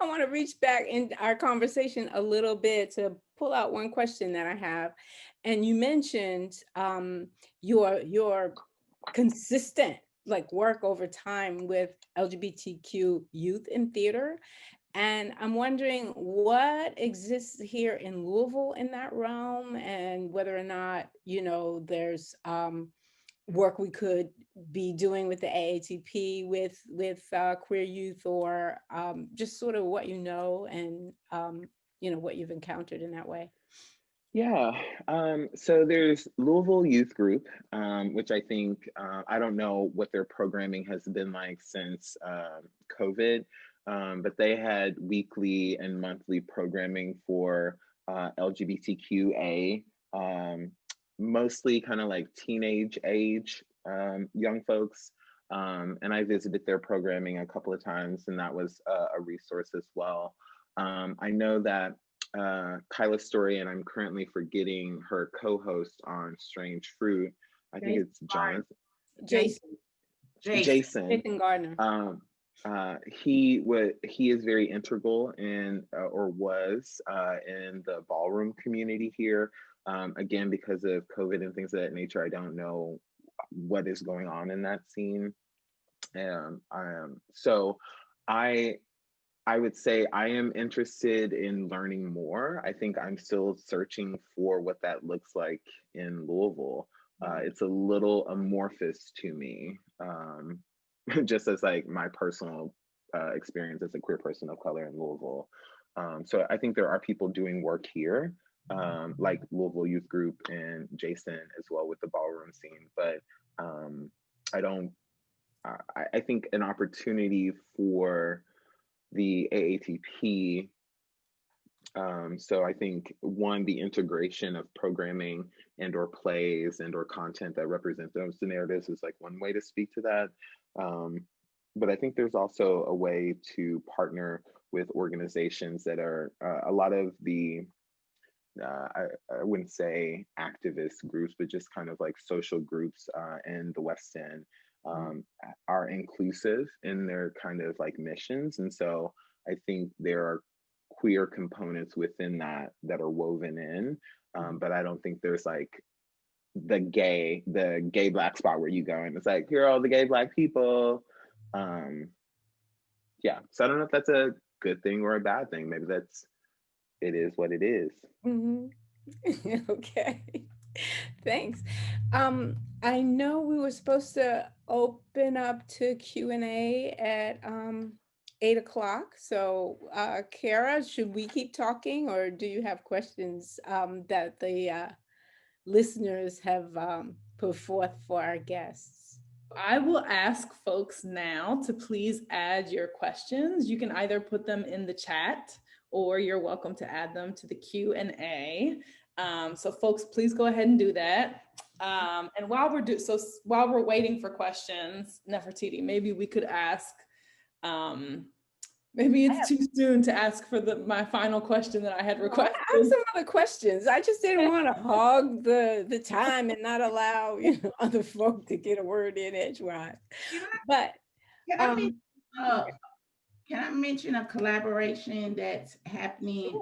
I want to reach back in our conversation a little bit to pull out one question that I have. And you mentioned your consistent work over time with LGBTQ youth in theater. And I'm wondering what exists here in Louisville in that realm, and whether or not, there's work we could be doing with the AATP with queer youth, or just sort of what and what you've encountered in that way. Yeah, so there's Louisville Youth Group, which I think, I don't know what their programming has been like since COVID, but they had weekly and monthly programming for LGBTQA, mostly kind of teenage age young folks. And I visited their programming a couple of times, and that was a resource as well. I know that Kyla Story, and I'm currently forgetting her co-host on Strange Fruit. I think it's Jason. Jason. Jason. Gardner. He is very integral in or was in the ballroom community here. Again, because of COVID and things of that nature, I don't know what is going on in that scene. So I would say I am interested in learning more. I think I'm still searching for what that looks like in Louisville. It's a little amorphous to me, just as like my personal experience as a queer person of color in Louisville. So I think there are people doing work here, like Louisville Youth Group and Jason as well with the ballroom scene. But I don't, I think an opportunity for the AATP. So I think one, the integration of programming and or plays and or content that represent those narratives is like one way to speak to that. But I think there's also a way to partner with organizations that are a lot of the, I wouldn't say activist groups, but just kind of like social groups in the West End are inclusive in their kind of like missions. And so I think there are queer components within that that are woven in, but I don't think there's like the gay Black spot where you go and it's like, here are all the gay Black people. Yeah, so I don't know if that's a good thing or a bad thing. Maybe it is what it is. Okay. Thanks. I know we were supposed to open up to Q&A at 8 o'clock. So Cara, should we keep talking or do you have questions that the listeners have put forth for our guests? I will ask folks now to please add your questions. You can either put them in the chat or you're welcome to add them to the Q&A. So folks, please go ahead and do that. And while we're waiting for questions, Nefertiti, maybe we could ask, maybe it's too soon to ask for my final question that I had requested. I have some other questions. I just didn't want to hog the time and not allow other folk to get a word in edgewise. But can I mention a collaboration that's happening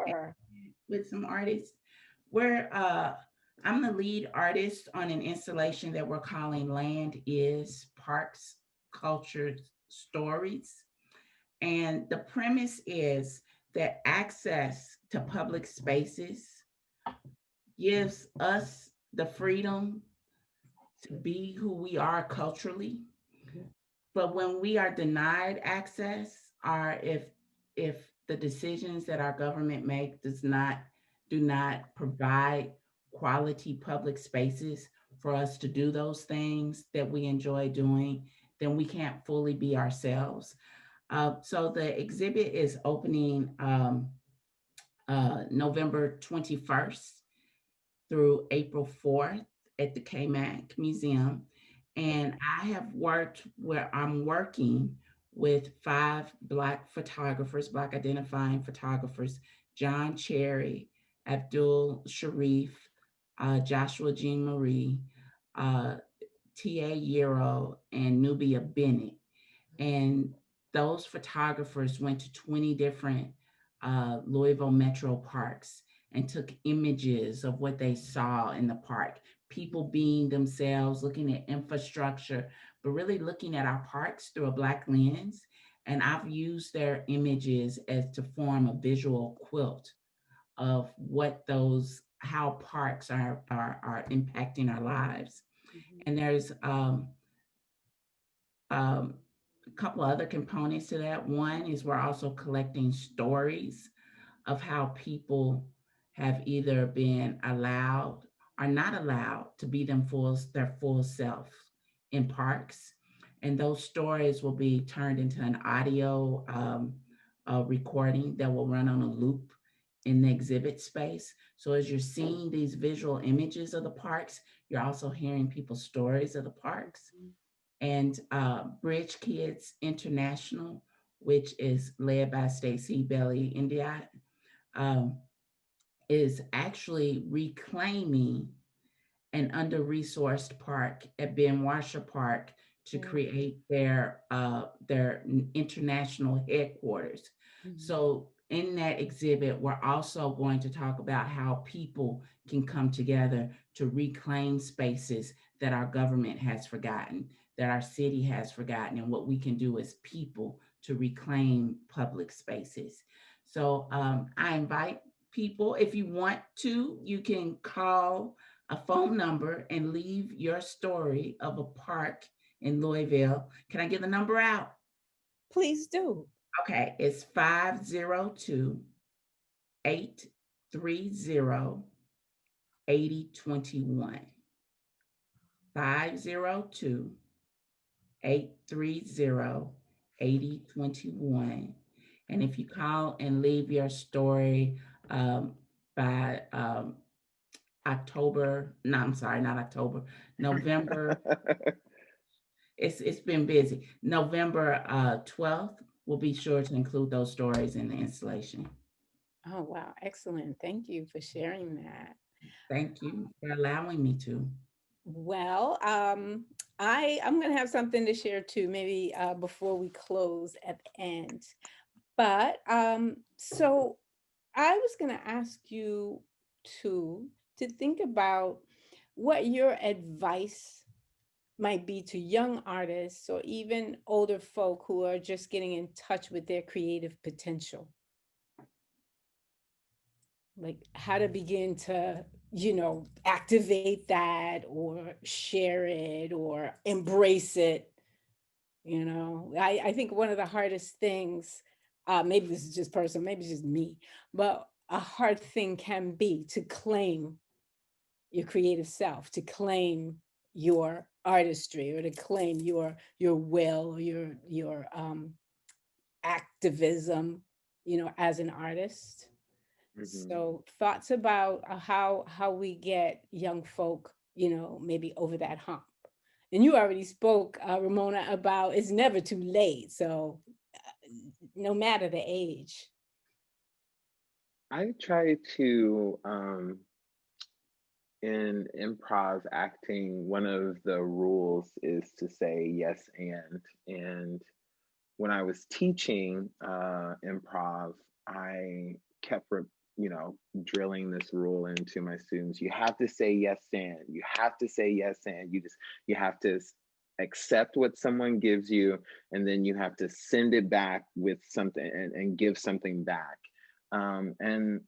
with some artists? Where I'm the lead artist on an installation that we're calling Land is Parks, Culture, Stories. And the premise is that access to public spaces gives us the freedom to be who we are culturally. But when we are denied access, or if the decisions that our government make do not provide quality public spaces for us to do those things that we enjoy doing, then we can't fully be ourselves. So the exhibit is opening November 21st through April 4th at the KMAC Museum. And I'm working with 5 Black photographers, Black identifying photographers, John Cherry, Abdul Sharif, Joshua Jean Marie, T.A. Yero, and Nubia Bennett. And those photographers went to 20 different Louisville Metro parks and took images of what they saw in the park, people being themselves, looking at infrastructure, but really looking at our parks through a Black lens. And I've used their images as to form a visual quilt of how parks are impacting our lives. Mm-hmm. And there's a couple of other components to that. One is we're also collecting stories of how people have either been allowed or not allowed to be their full self in parks. And those stories will be turned into an audio recording that will run on a loop in the exhibit space. So as you're seeing these visual images of the parks, you're also hearing people's stories of the parks. And Bridge Kids International, which is led by Stacey Belly Indiat, is actually reclaiming an under-resourced park at Ben Washer Park to create their international headquarters. So in that exhibit, we're also going to talk about how people can come together to reclaim spaces that our government has forgotten, that our city has forgotten, and what we can do as people to reclaim public spaces. So I invite people, if you want to, you can call a phone number and leave your story of a park in Louisville. Can I get the number out? Please do. Okay, it's 502 830 8021. 502 830 8021. And if you call and leave your story by October, no, I'm sorry, not October, November. It's been busy. November 12th, we'll be sure to include those stories in the installation. Oh, wow. Excellent. Thank you for sharing that. Thank you for allowing me to. Well, I'm going to have something to share too, maybe before we close at the end. But so I was going to ask you to think about what your advice might be to young artists or even older folk who are just getting in touch with their creative potential. Like how to begin to, activate that or share it or embrace it. I think one of the hardest things, maybe this is just personal, maybe it's just me, but a hard thing can be to claim your creative self, to claim your artistry, or to claim your will, or your activism, as an artist. So thoughts about how we get young folk, maybe over that hump. And you already spoke, Ramona, about it's never too late. So no matter the age. I try to, in improv acting, one of the rules is to say yes and when I was teaching improv, I kept drilling this rule into my students. You have to say yes and you have to say yes and you have to accept what someone gives you, and then you have to send it back with something and give something back. And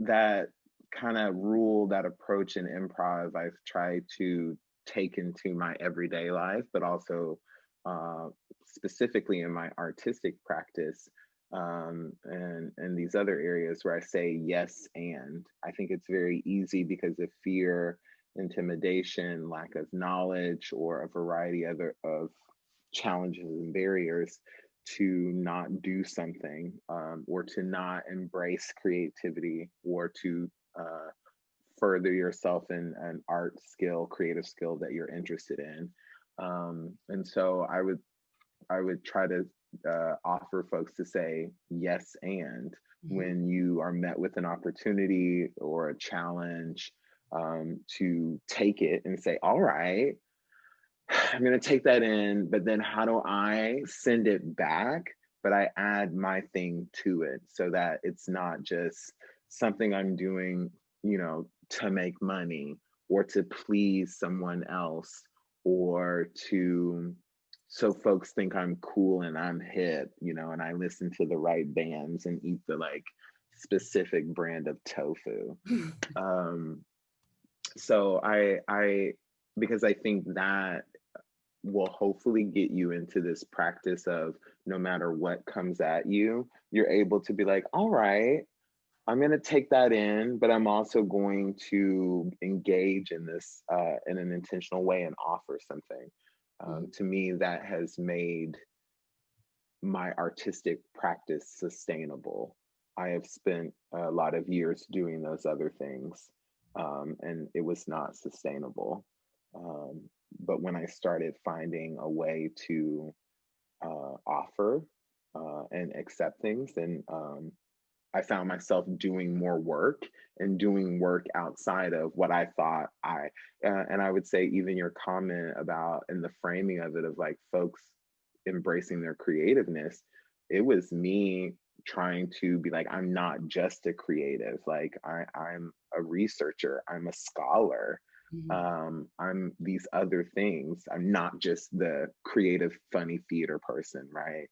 that kind of rule, that approach in improv, I've tried to take into my everyday life, but also specifically in my artistic practice, and these other areas where I say yes and. I think it's very easy because of fear, intimidation, lack of knowledge, or a variety of challenges and barriers to not do something, or to not embrace creativity, or to further yourself in an art skill, creative skill that you're interested in. And so I would try to offer folks to say yes and when you are met with an opportunity or a challenge, to take it and say, all right, I'm going to take that in, but then how do I send it back? But I add my thing to it so that it's not just something I'm doing, to make money or to please someone else, or so folks think I'm cool and I'm hip, and I listen to the right bands and eat the specific brand of tofu. So I because I think that will hopefully get you into this practice of no matter what comes at you, you're able to be like, all right, I'm going to take that in, but I'm also going to engage in this in an intentional way and offer something. To me, that has made my artistic practice sustainable. I have spent a lot of years doing those other things, and it was not sustainable. But when I started finding a way to offer and accept things, then I found myself doing more work and doing work outside of what I thought and I would say even your comment about in the framing of it of like folks embracing their creativeness, it was me trying to be like, I'm not just a creative, like I'm a researcher, I'm a scholar, I'm these other things. I'm not just the creative, funny theater person, right?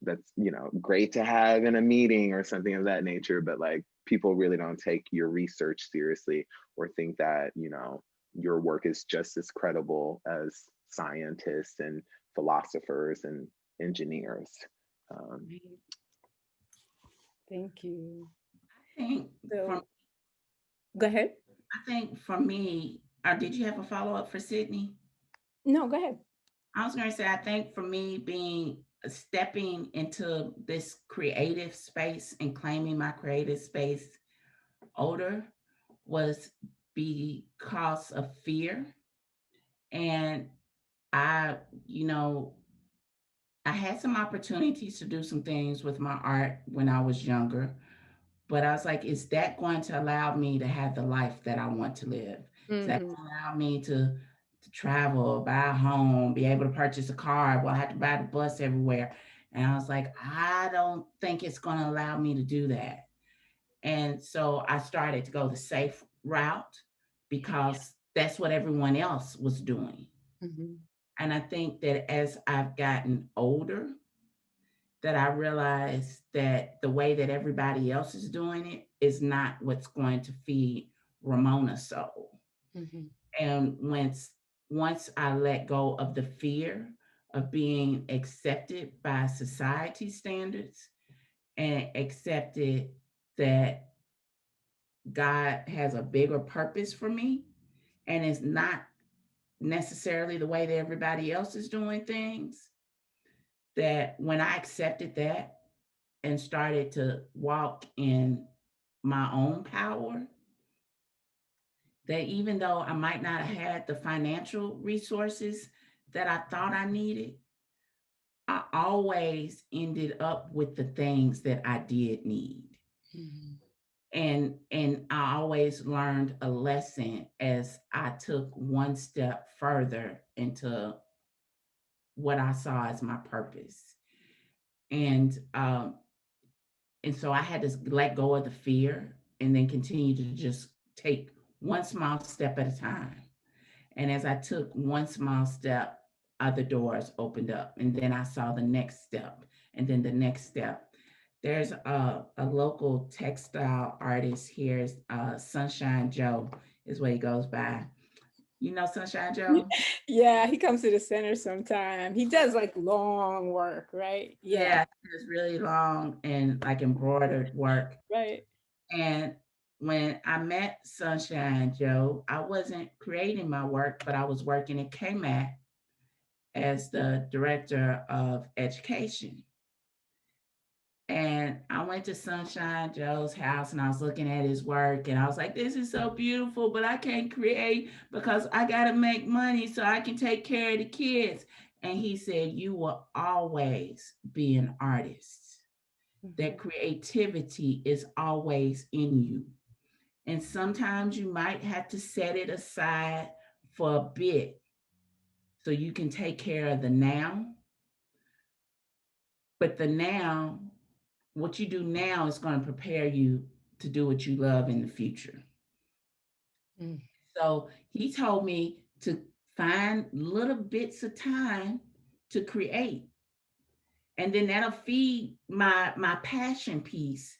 That's, you know, great to have in a meeting or something of that nature, but like people really don't take your research seriously or think that, you know, your work is just as credible as scientists and philosophers and engineers. Right. Thank you. I think from So, go ahead. I think for me, did you have a follow-up for Sydney? No, go ahead. I was going to say, I think for me, being stepping into this creative space and claiming my creative space older was because of fear. And I, you know, I had some opportunities to do some things with my art when I was younger, but I was like, is that going to allow me to have the life that I want to live? Is that Mm-hmm. going to allow me to travel, buy a home, be able to purchase a car? Well, I have to buy the bus everywhere. And I was like, I don't think it's going to allow me to do that. And so I started to go the safe route because that's what everyone else was doing. Mm-hmm. And I think that as I've gotten older, that I realized that the way that everybody else is doing it is not what's going to feed Ramona's soul. Mm-hmm. And once I let go of the fear of being accepted by society standards and accepted that God has a bigger purpose for me and it's not necessarily the way that everybody else is doing things, that when I accepted that and started to walk in my own power, that even though I might not have had the financial resources that I thought I needed, I always ended up with the things that I did need. Mm-hmm. And I always learned a lesson as I took one step further into what I saw as my purpose. And and so I had to let go of the fear and then continue to just take one small step at a time. And as I took one small step, other doors opened up. And then I saw the next step and then the next step. There's a local textile artist here, Sunshine Joe is what he goes by. You know Sunshine Joe? Yeah, he comes to the center sometime. He does like long work, right? Yeah, Yeah, it's really long and like embroidered work. right. And when I met Sunshine Joe, I wasn't creating my work, but I was working at KMAT as the director of education. And I went to Sunshine Joe's house and I was looking at his work and I was like, this is so beautiful, but I can't create because I got to make money so I can take care of the kids. And he said, you will always be an artist. That creativity is always in you. And sometimes you might have to set it aside for a bit so you can take care of the now. But the now, what you do now is going to prepare you to do what you love in the future. Mm. So he told me to find little bits of time to create. And then that'll feed my passion piece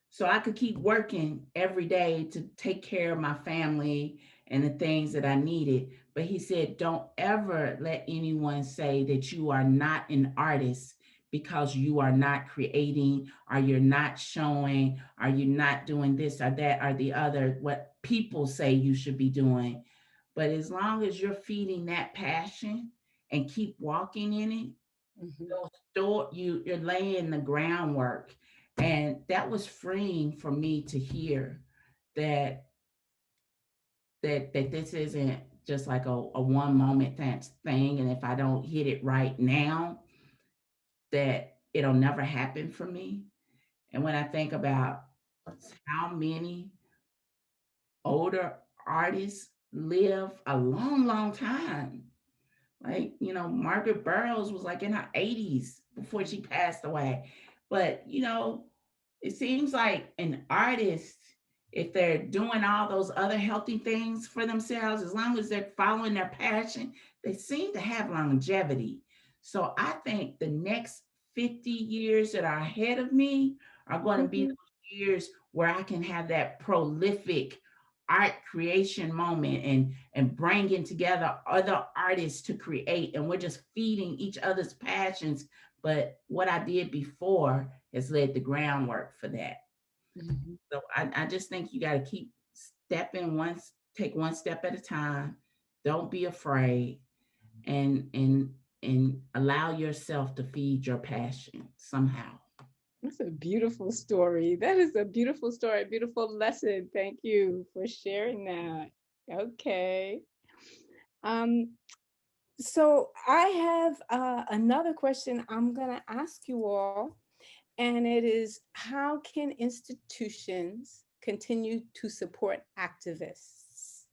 so I could keep working every day to take care of my family and the things that I needed. But he said, don't ever let anyone say that you are not an artist because you are not creating, or you're not showing, or you're not doing this or that or the other, what people say you should be doing. But as long as you're feeding that passion and keep walking in it, you're laying the groundwork. And that was freeing for me to hear that that this isn't just like a one moment thing, and if I don't hit it right now, that it'll never happen for me. And when I think about how many older artists live a long, long time, like, Margaret Burroughs was like in her 80s before she passed away. But, it seems like an artist, if they're doing all those other healthy things for themselves, as long as they're following their passion, they seem to have longevity. So I think the next 50 years that are ahead of me are going to be Mhm. those years where I can have that prolific art creation moment and bringing together other artists to create, and we're just feeding each other's passions. But what I did before has laid the groundwork for that. Mhm. So I just think you got to keep stepping once, take one step at a time. Don't be afraid, and allow yourself to feed your passion somehow. That's a beautiful story. That is a beautiful story, a beautiful lesson. Thank you for sharing that. Okay. Um, so I have another question I'm going to ask you all, and it is, how can institutions continue to support activists?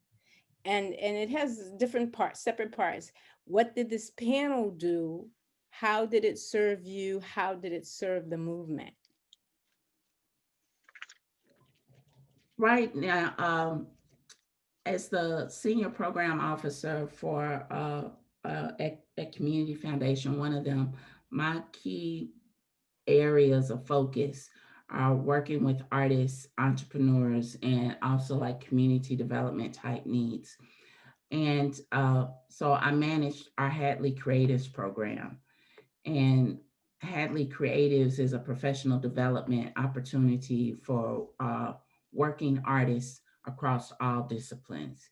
And it has different parts, separate parts. What did this panel do? How did it serve you? How did it serve the movement? Right now, as the senior program officer for at Community Foundation, one of them, my key areas of focus are working with artists, entrepreneurs, and also like community development type needs. And so I managed our Hadley Creatives program. And Hadley Creatives is a professional development opportunity for working artists across all disciplines.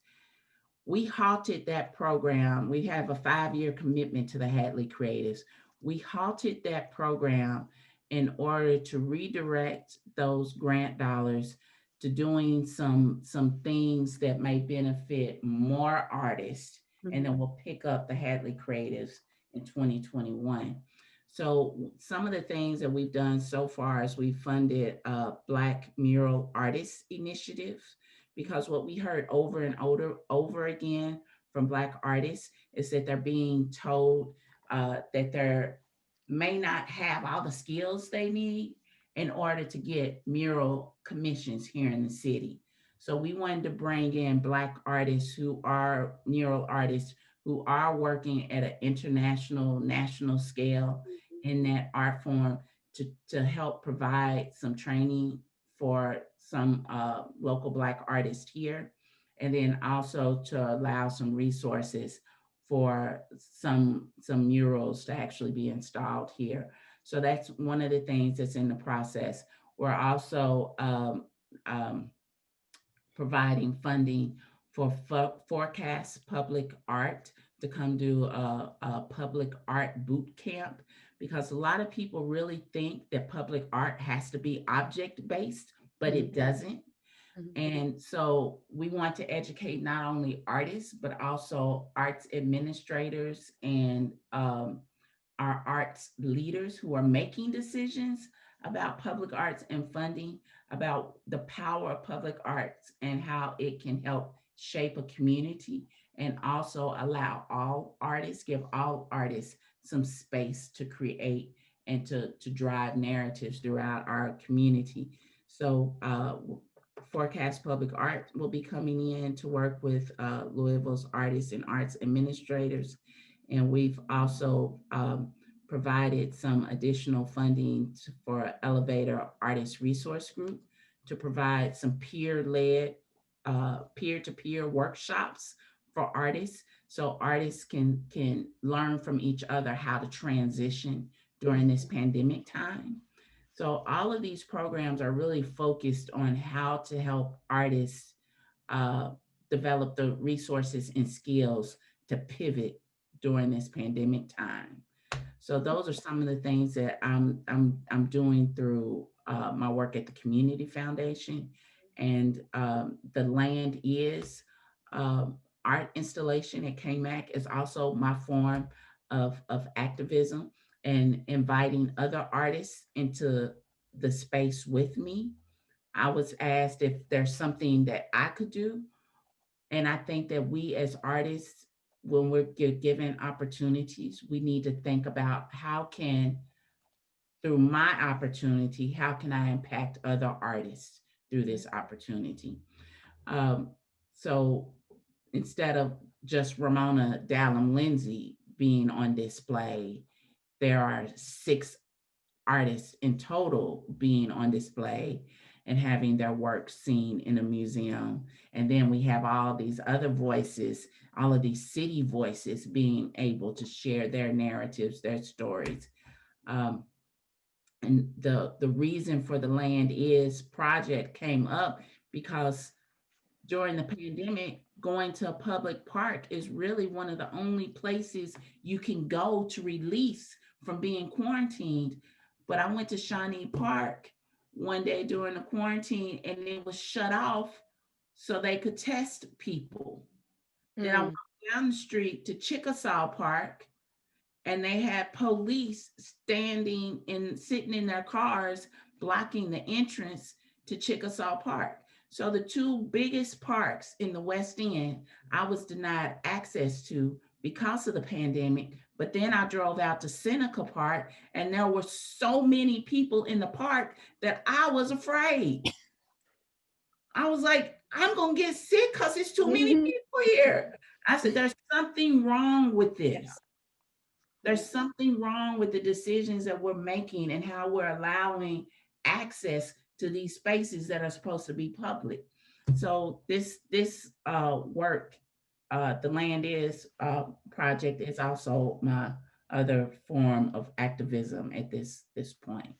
We halted that program. We have a 5-year commitment to the Hadley Creatives. We halted that program in order to redirect those grant dollars to doing some things that may benefit more artists, and Mhm. then we'll pick up the Hadley Creatives in 2021. So some of the things that we've done so far is we funded Black Mural Artists Initiative, because what we heard over and over again from Black artists is that they're being told that they may not have all the skills they need in order to get mural commissions here in the city. So we wanted to bring in Black artists who are mural artists who are working at an international, national scale in that art form, to help provide some training for some local Black artists here, and then also to allow some resources for some murals to actually be installed here. So that's one of the things that's in the process. We're also um, providing funding for Forecast Public Art to come do a public art boot camp, because a lot of people really think that public art has to be object based, but it Mhm. doesn't. Mhm. And so we want to educate not only artists, but also arts administrators and our arts leaders who are making decisions about public arts and funding, about the power of public arts and how it can help shape a community, and also allow all artists, give all artists some space to create and to drive narratives throughout our community. So Forecast Public Art will be coming in to work with Louisville's artists and arts administrators. And we've also provided some additional funding for Elevator Artist Resource Group to provide some peer-led, peer-to-peer workshops for artists, so artists can learn from each other how to transition during this pandemic time. So all of these programs are really focused on how to help artists uh, develop the resources and skills to pivot during this pandemic time. So those are some of the things that I'm doing through my work at the Community Foundation, and the Land Is art installation at KMAC is also my form of activism, and inviting other artists into the space with me. I was asked if there's something that I could do. And I think that we as artists, when we're given opportunities, we need to think about how can, through my opportunity, how can I impact other artists through this opportunity? Um, so instead of just Ramona Dallum Lindsey being on display, there are 6 artists in total being on display and having their work seen in a museum. And then we have all these other voices, all of these city voices being able to share their narratives, their stories. Um, and the reason for the Land Is project came up because during the pandemic, going to a public park is really one of the only places you can go to release from being quarantined. But I went to Shawnee Park one day during the quarantine and it was shut off so they could test people. Then I walked down the street to Chickasaw Park and they had police standing and sitting in their cars blocking the entrance to Chickasaw Park. So the 2 biggest parks in the West End, I was denied access to because of the pandemic. But then I drove out to Seneca Park and there were so many people in the park that I was afraid. I was like, I'm going to get sick because there's too many people here. I said, there's something wrong with this. There's something wrong with the decisions that we're making and how we're allowing access to these spaces that are supposed to be public. So this work, the Land Is project, is also my other form of activism at this point.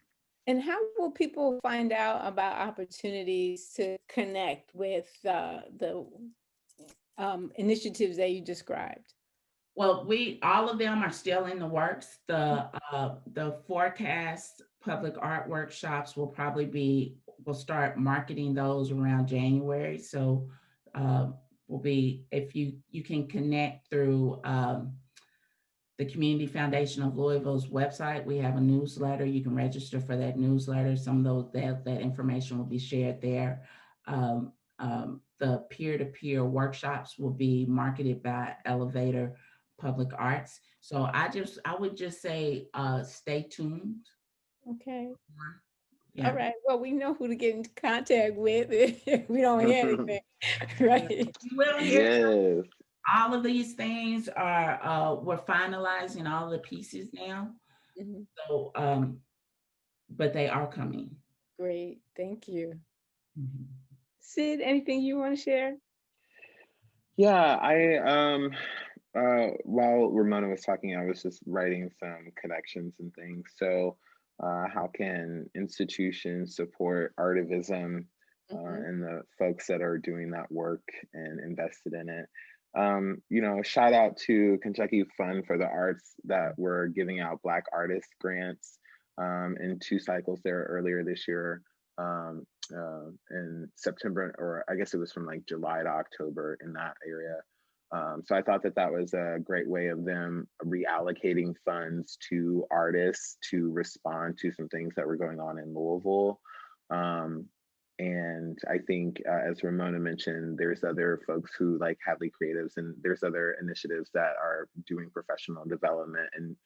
And how will people find out about opportunities to connect with the initiatives that you described? Well, all of them are still in the works. The forecast public art workshops we'll start marketing those around January. So will be, if you can connect through the Community Foundation of Louisville's website. We have a newsletter. You can register for that newsletter. Some of that information will be shared there. The peer-to-peer workshops will be marketed by Elevator Public Arts. So I would just say stay tuned. Okay. Yeah. All right. Well, we know who to get into contact with if we don't hear anything, right? We'll hear. Yes. All of these things are we're finalizing all the pieces now. So but they are coming. Great. Thank you. Mm-hmm. Sid, anything you want to share? Yeah, while Ramona was talking, I was just writing some connections and things. So how can institutions support artivism and the folks that are doing that work and invested in it? Shout out to Kentucky Fund for the Arts that were giving out Black Artist grants in 2 cycles there earlier this year. In September, or I guess it was from like July to October in that area. So I thought that was a great way of them reallocating funds to artists to respond to some things that were going on in Louisville. And I think, as Ramona mentioned, there's other folks who like Hadley Creatives, and there's other initiatives that are doing professional development and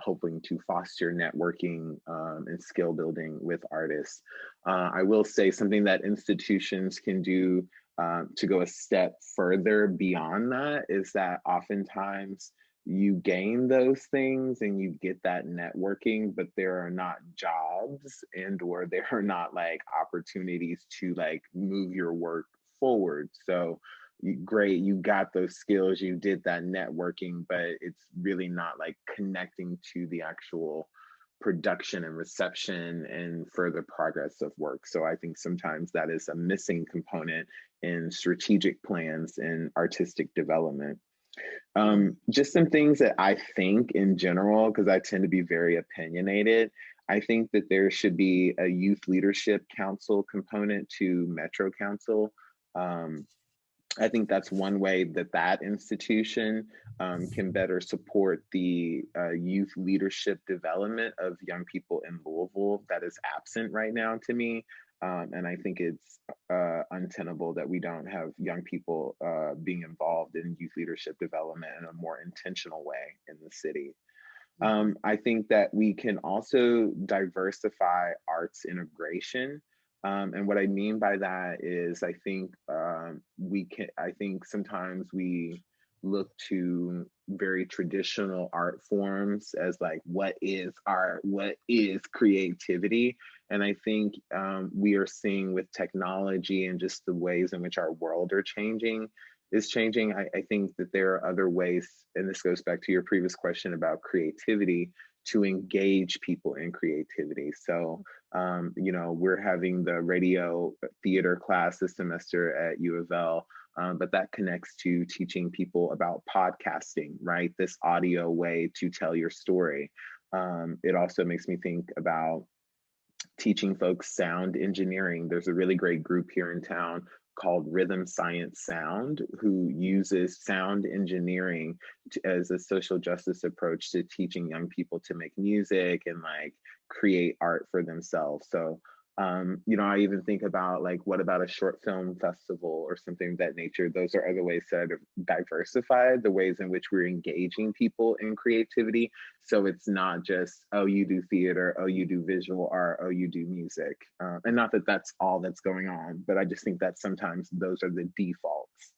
hoping to foster networking and skill building with artists. I will say something that institutions can do to go a step further beyond that is that oftentimes you gain those things and you get that networking, but there are not jobs or there are not like opportunities to like move your work forward. So great, you got those skills, you did that networking, but it's really not like connecting to the actual production and reception and further progress of work. So I think sometimes that is a missing component in strategic plans and artistic development. Just some things that I think in general, because I tend to be very opinionated, I think that there should be a youth leadership council component to Metro Council. I think that's one way that that institution can better support the youth leadership development of young people in Louisville that is absent right now to me. And I think it's untenable that we don't have young people being involved in youth leadership development in a more intentional way in the city. I think that we can also diversify arts integration. And what I mean by that is I think sometimes we look to very traditional art forms as like, what is art? What is creativity? And I think we are seeing with technology and just the ways in which our world is changing. I think that there are other ways, and this goes back to your previous question about creativity, to engage people in creativity. So, we're having the radio theater class this semester at UofL, but that connects to teaching people about podcasting, right? This audio way to tell your story. It also makes me think about teaching folks sound engineering. There's a really great group here in town called Rhythm Science Sound, who uses sound engineering as a social justice approach to teaching young people to make music and like create art for themselves. So, I even think about like, what about a short film festival or something of that nature? Those are other ways to diversify the ways in which we're engaging people in creativity. So it's not just, oh, you do theater, oh, you do visual art, oh, you do music. And not that that's all that's going on, but I just think that sometimes those are the defaults.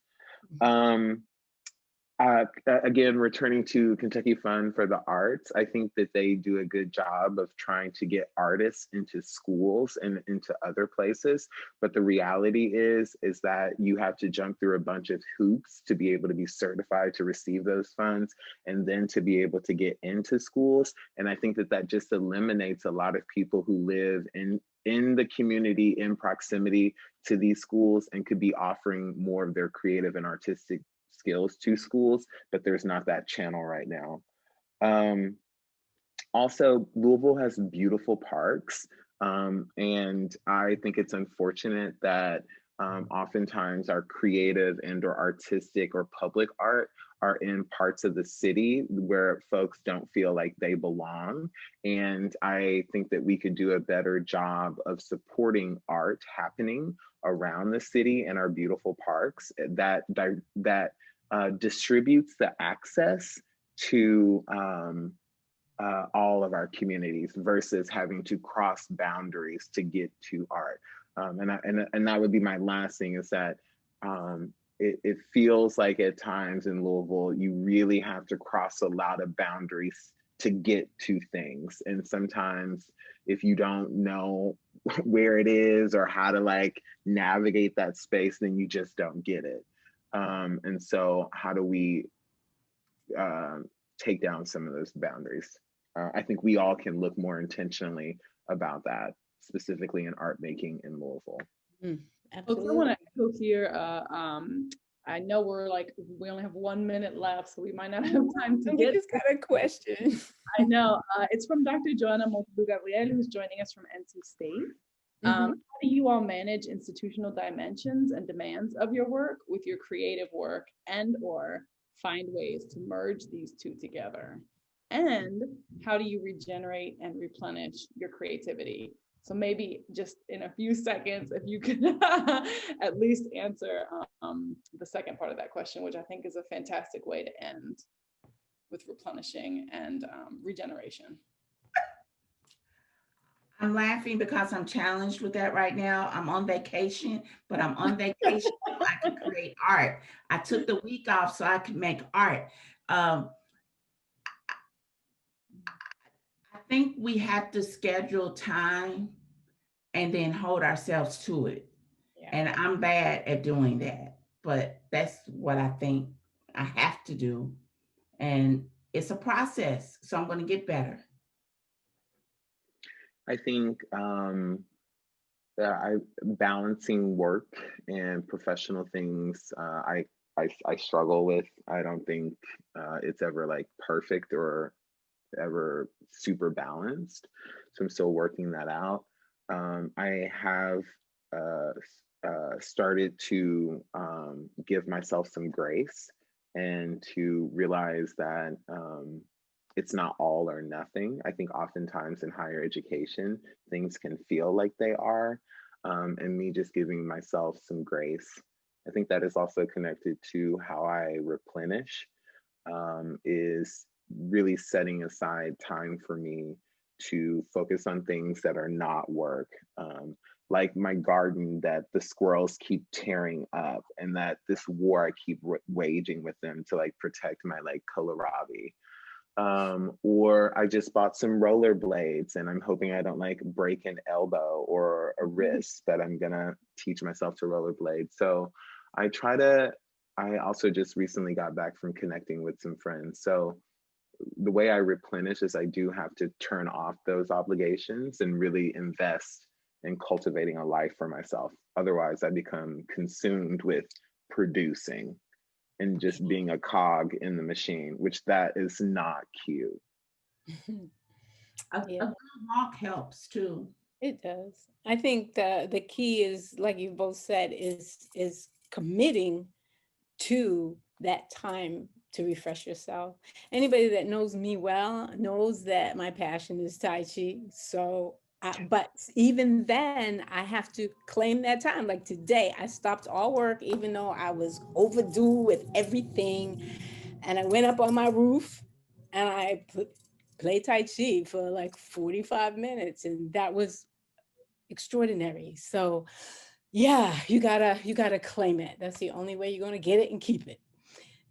Again, returning to Kentucky Fund for the Arts, I think that they do a good job of trying to get artists into schools and into other places. But the reality is that you have to jump through a bunch of hoops to be able to be certified to receive those funds and then to be able to get into schools. And I think that that just eliminates a lot of people who live in the community in proximity to these schools and could be offering more of their creative and artistic skills to schools, but there's not that channel right now. Also, Louisville has beautiful parks, and I think it's unfortunate that oftentimes our creative and or artistic or public art are in parts of the city where folks don't feel like they belong. And I think that we could do a better job of supporting art happening around the city and our beautiful parks that distributes the access to all of our communities versus having to cross boundaries to get to art. And that would be my last thing, is that it feels like at times in Louisville, you really have to cross a lot of boundaries to get to things. And sometimes if you don't know where it is or how to like navigate that space, then you just don't get it. And so how do we take down some of those boundaries? I think we all can look more intentionally about that, specifically in art making in Louisville. Absolutely. I want to echo here. I know we only have 1 minute left, so we might not have time to get. We just got a question. I know. It's from Dr. Joanna Montu-Gabriel, who's joining us from NC State. How do you all manage institutional dimensions and demands of your work with your creative work, and or find ways to merge these two together? And how do you regenerate and replenish your creativity? So maybe just in a few seconds, if you could at least answer the second part of that question, which I think is a fantastic way to end, with replenishing and regeneration. I'm laughing because I'm challenged with that right now. I'm on vacation, but I'm on vacation so I can create art. I took the week off so I could make art. I think we have to schedule time and then hold ourselves to it. Yeah. And I'm bad at doing that, but that's what I think I have to do. And it's a process, so I'm going to get better. I think balancing work and professional things, I struggle with. I don't think it's ever like perfect or ever super balanced. So I'm still working that out. I have started to give myself some grace and to realize that it's not all or nothing. I think oftentimes in higher education, things can feel like they are, and me just giving myself some grace. I think that is also connected to how I replenish, is really setting aside time for me to focus on things that are not work. Like my garden that the squirrels keep tearing up, and that this war I keep waging with them to like protect my like kohlrabi. Or I just bought some rollerblades and I'm hoping I don't like break an elbow or a wrist, but I'm gonna teach myself to rollerblade. So I also just recently got back from connecting with some friends. So the way I replenish is I do have to turn off those obligations and really invest in cultivating a life for myself. Otherwise, I become consumed with producing and just being a cog in the machine, which that is not cute. A good walk helps too. It does. I think the key is, like you both said, is committing to that time to refresh yourself. Anybody that knows me well knows that my passion is Tai Chi. So, but even then, I have to claim that time. Like today, I stopped all work, even though I was overdue with everything. And I went up on my roof and I played Tai Chi for like 45 minutes. And that was extraordinary. So yeah, you gotta claim it. That's the only way you're gonna get it and keep it.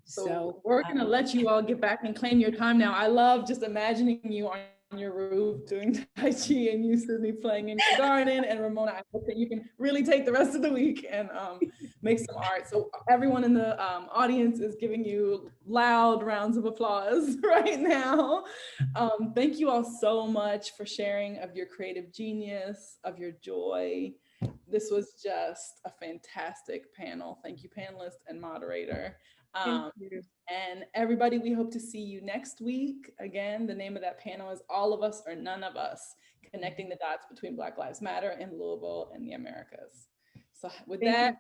So we're gonna let you all get back and claim your time now. I love just imagining you on your roof doing Tai Chi and you, Sidney, playing in your garden. And Ramona, I hope that you can really take the rest of the week and make some art. So everyone in the audience is giving you loud rounds of applause right now. Thank you all so much for sharing of your creative genius, of your joy. This was just a fantastic panel. Thank you, panelist and moderator. And everybody, we hope to see you next week. Again, the name of that panel is All of Us or None of Us, Connecting the Dots Between Black Lives Matter in Louisville and the Americas. So with that,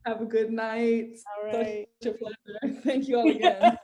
have a good night. All right. Such a pleasure. Thank you all again.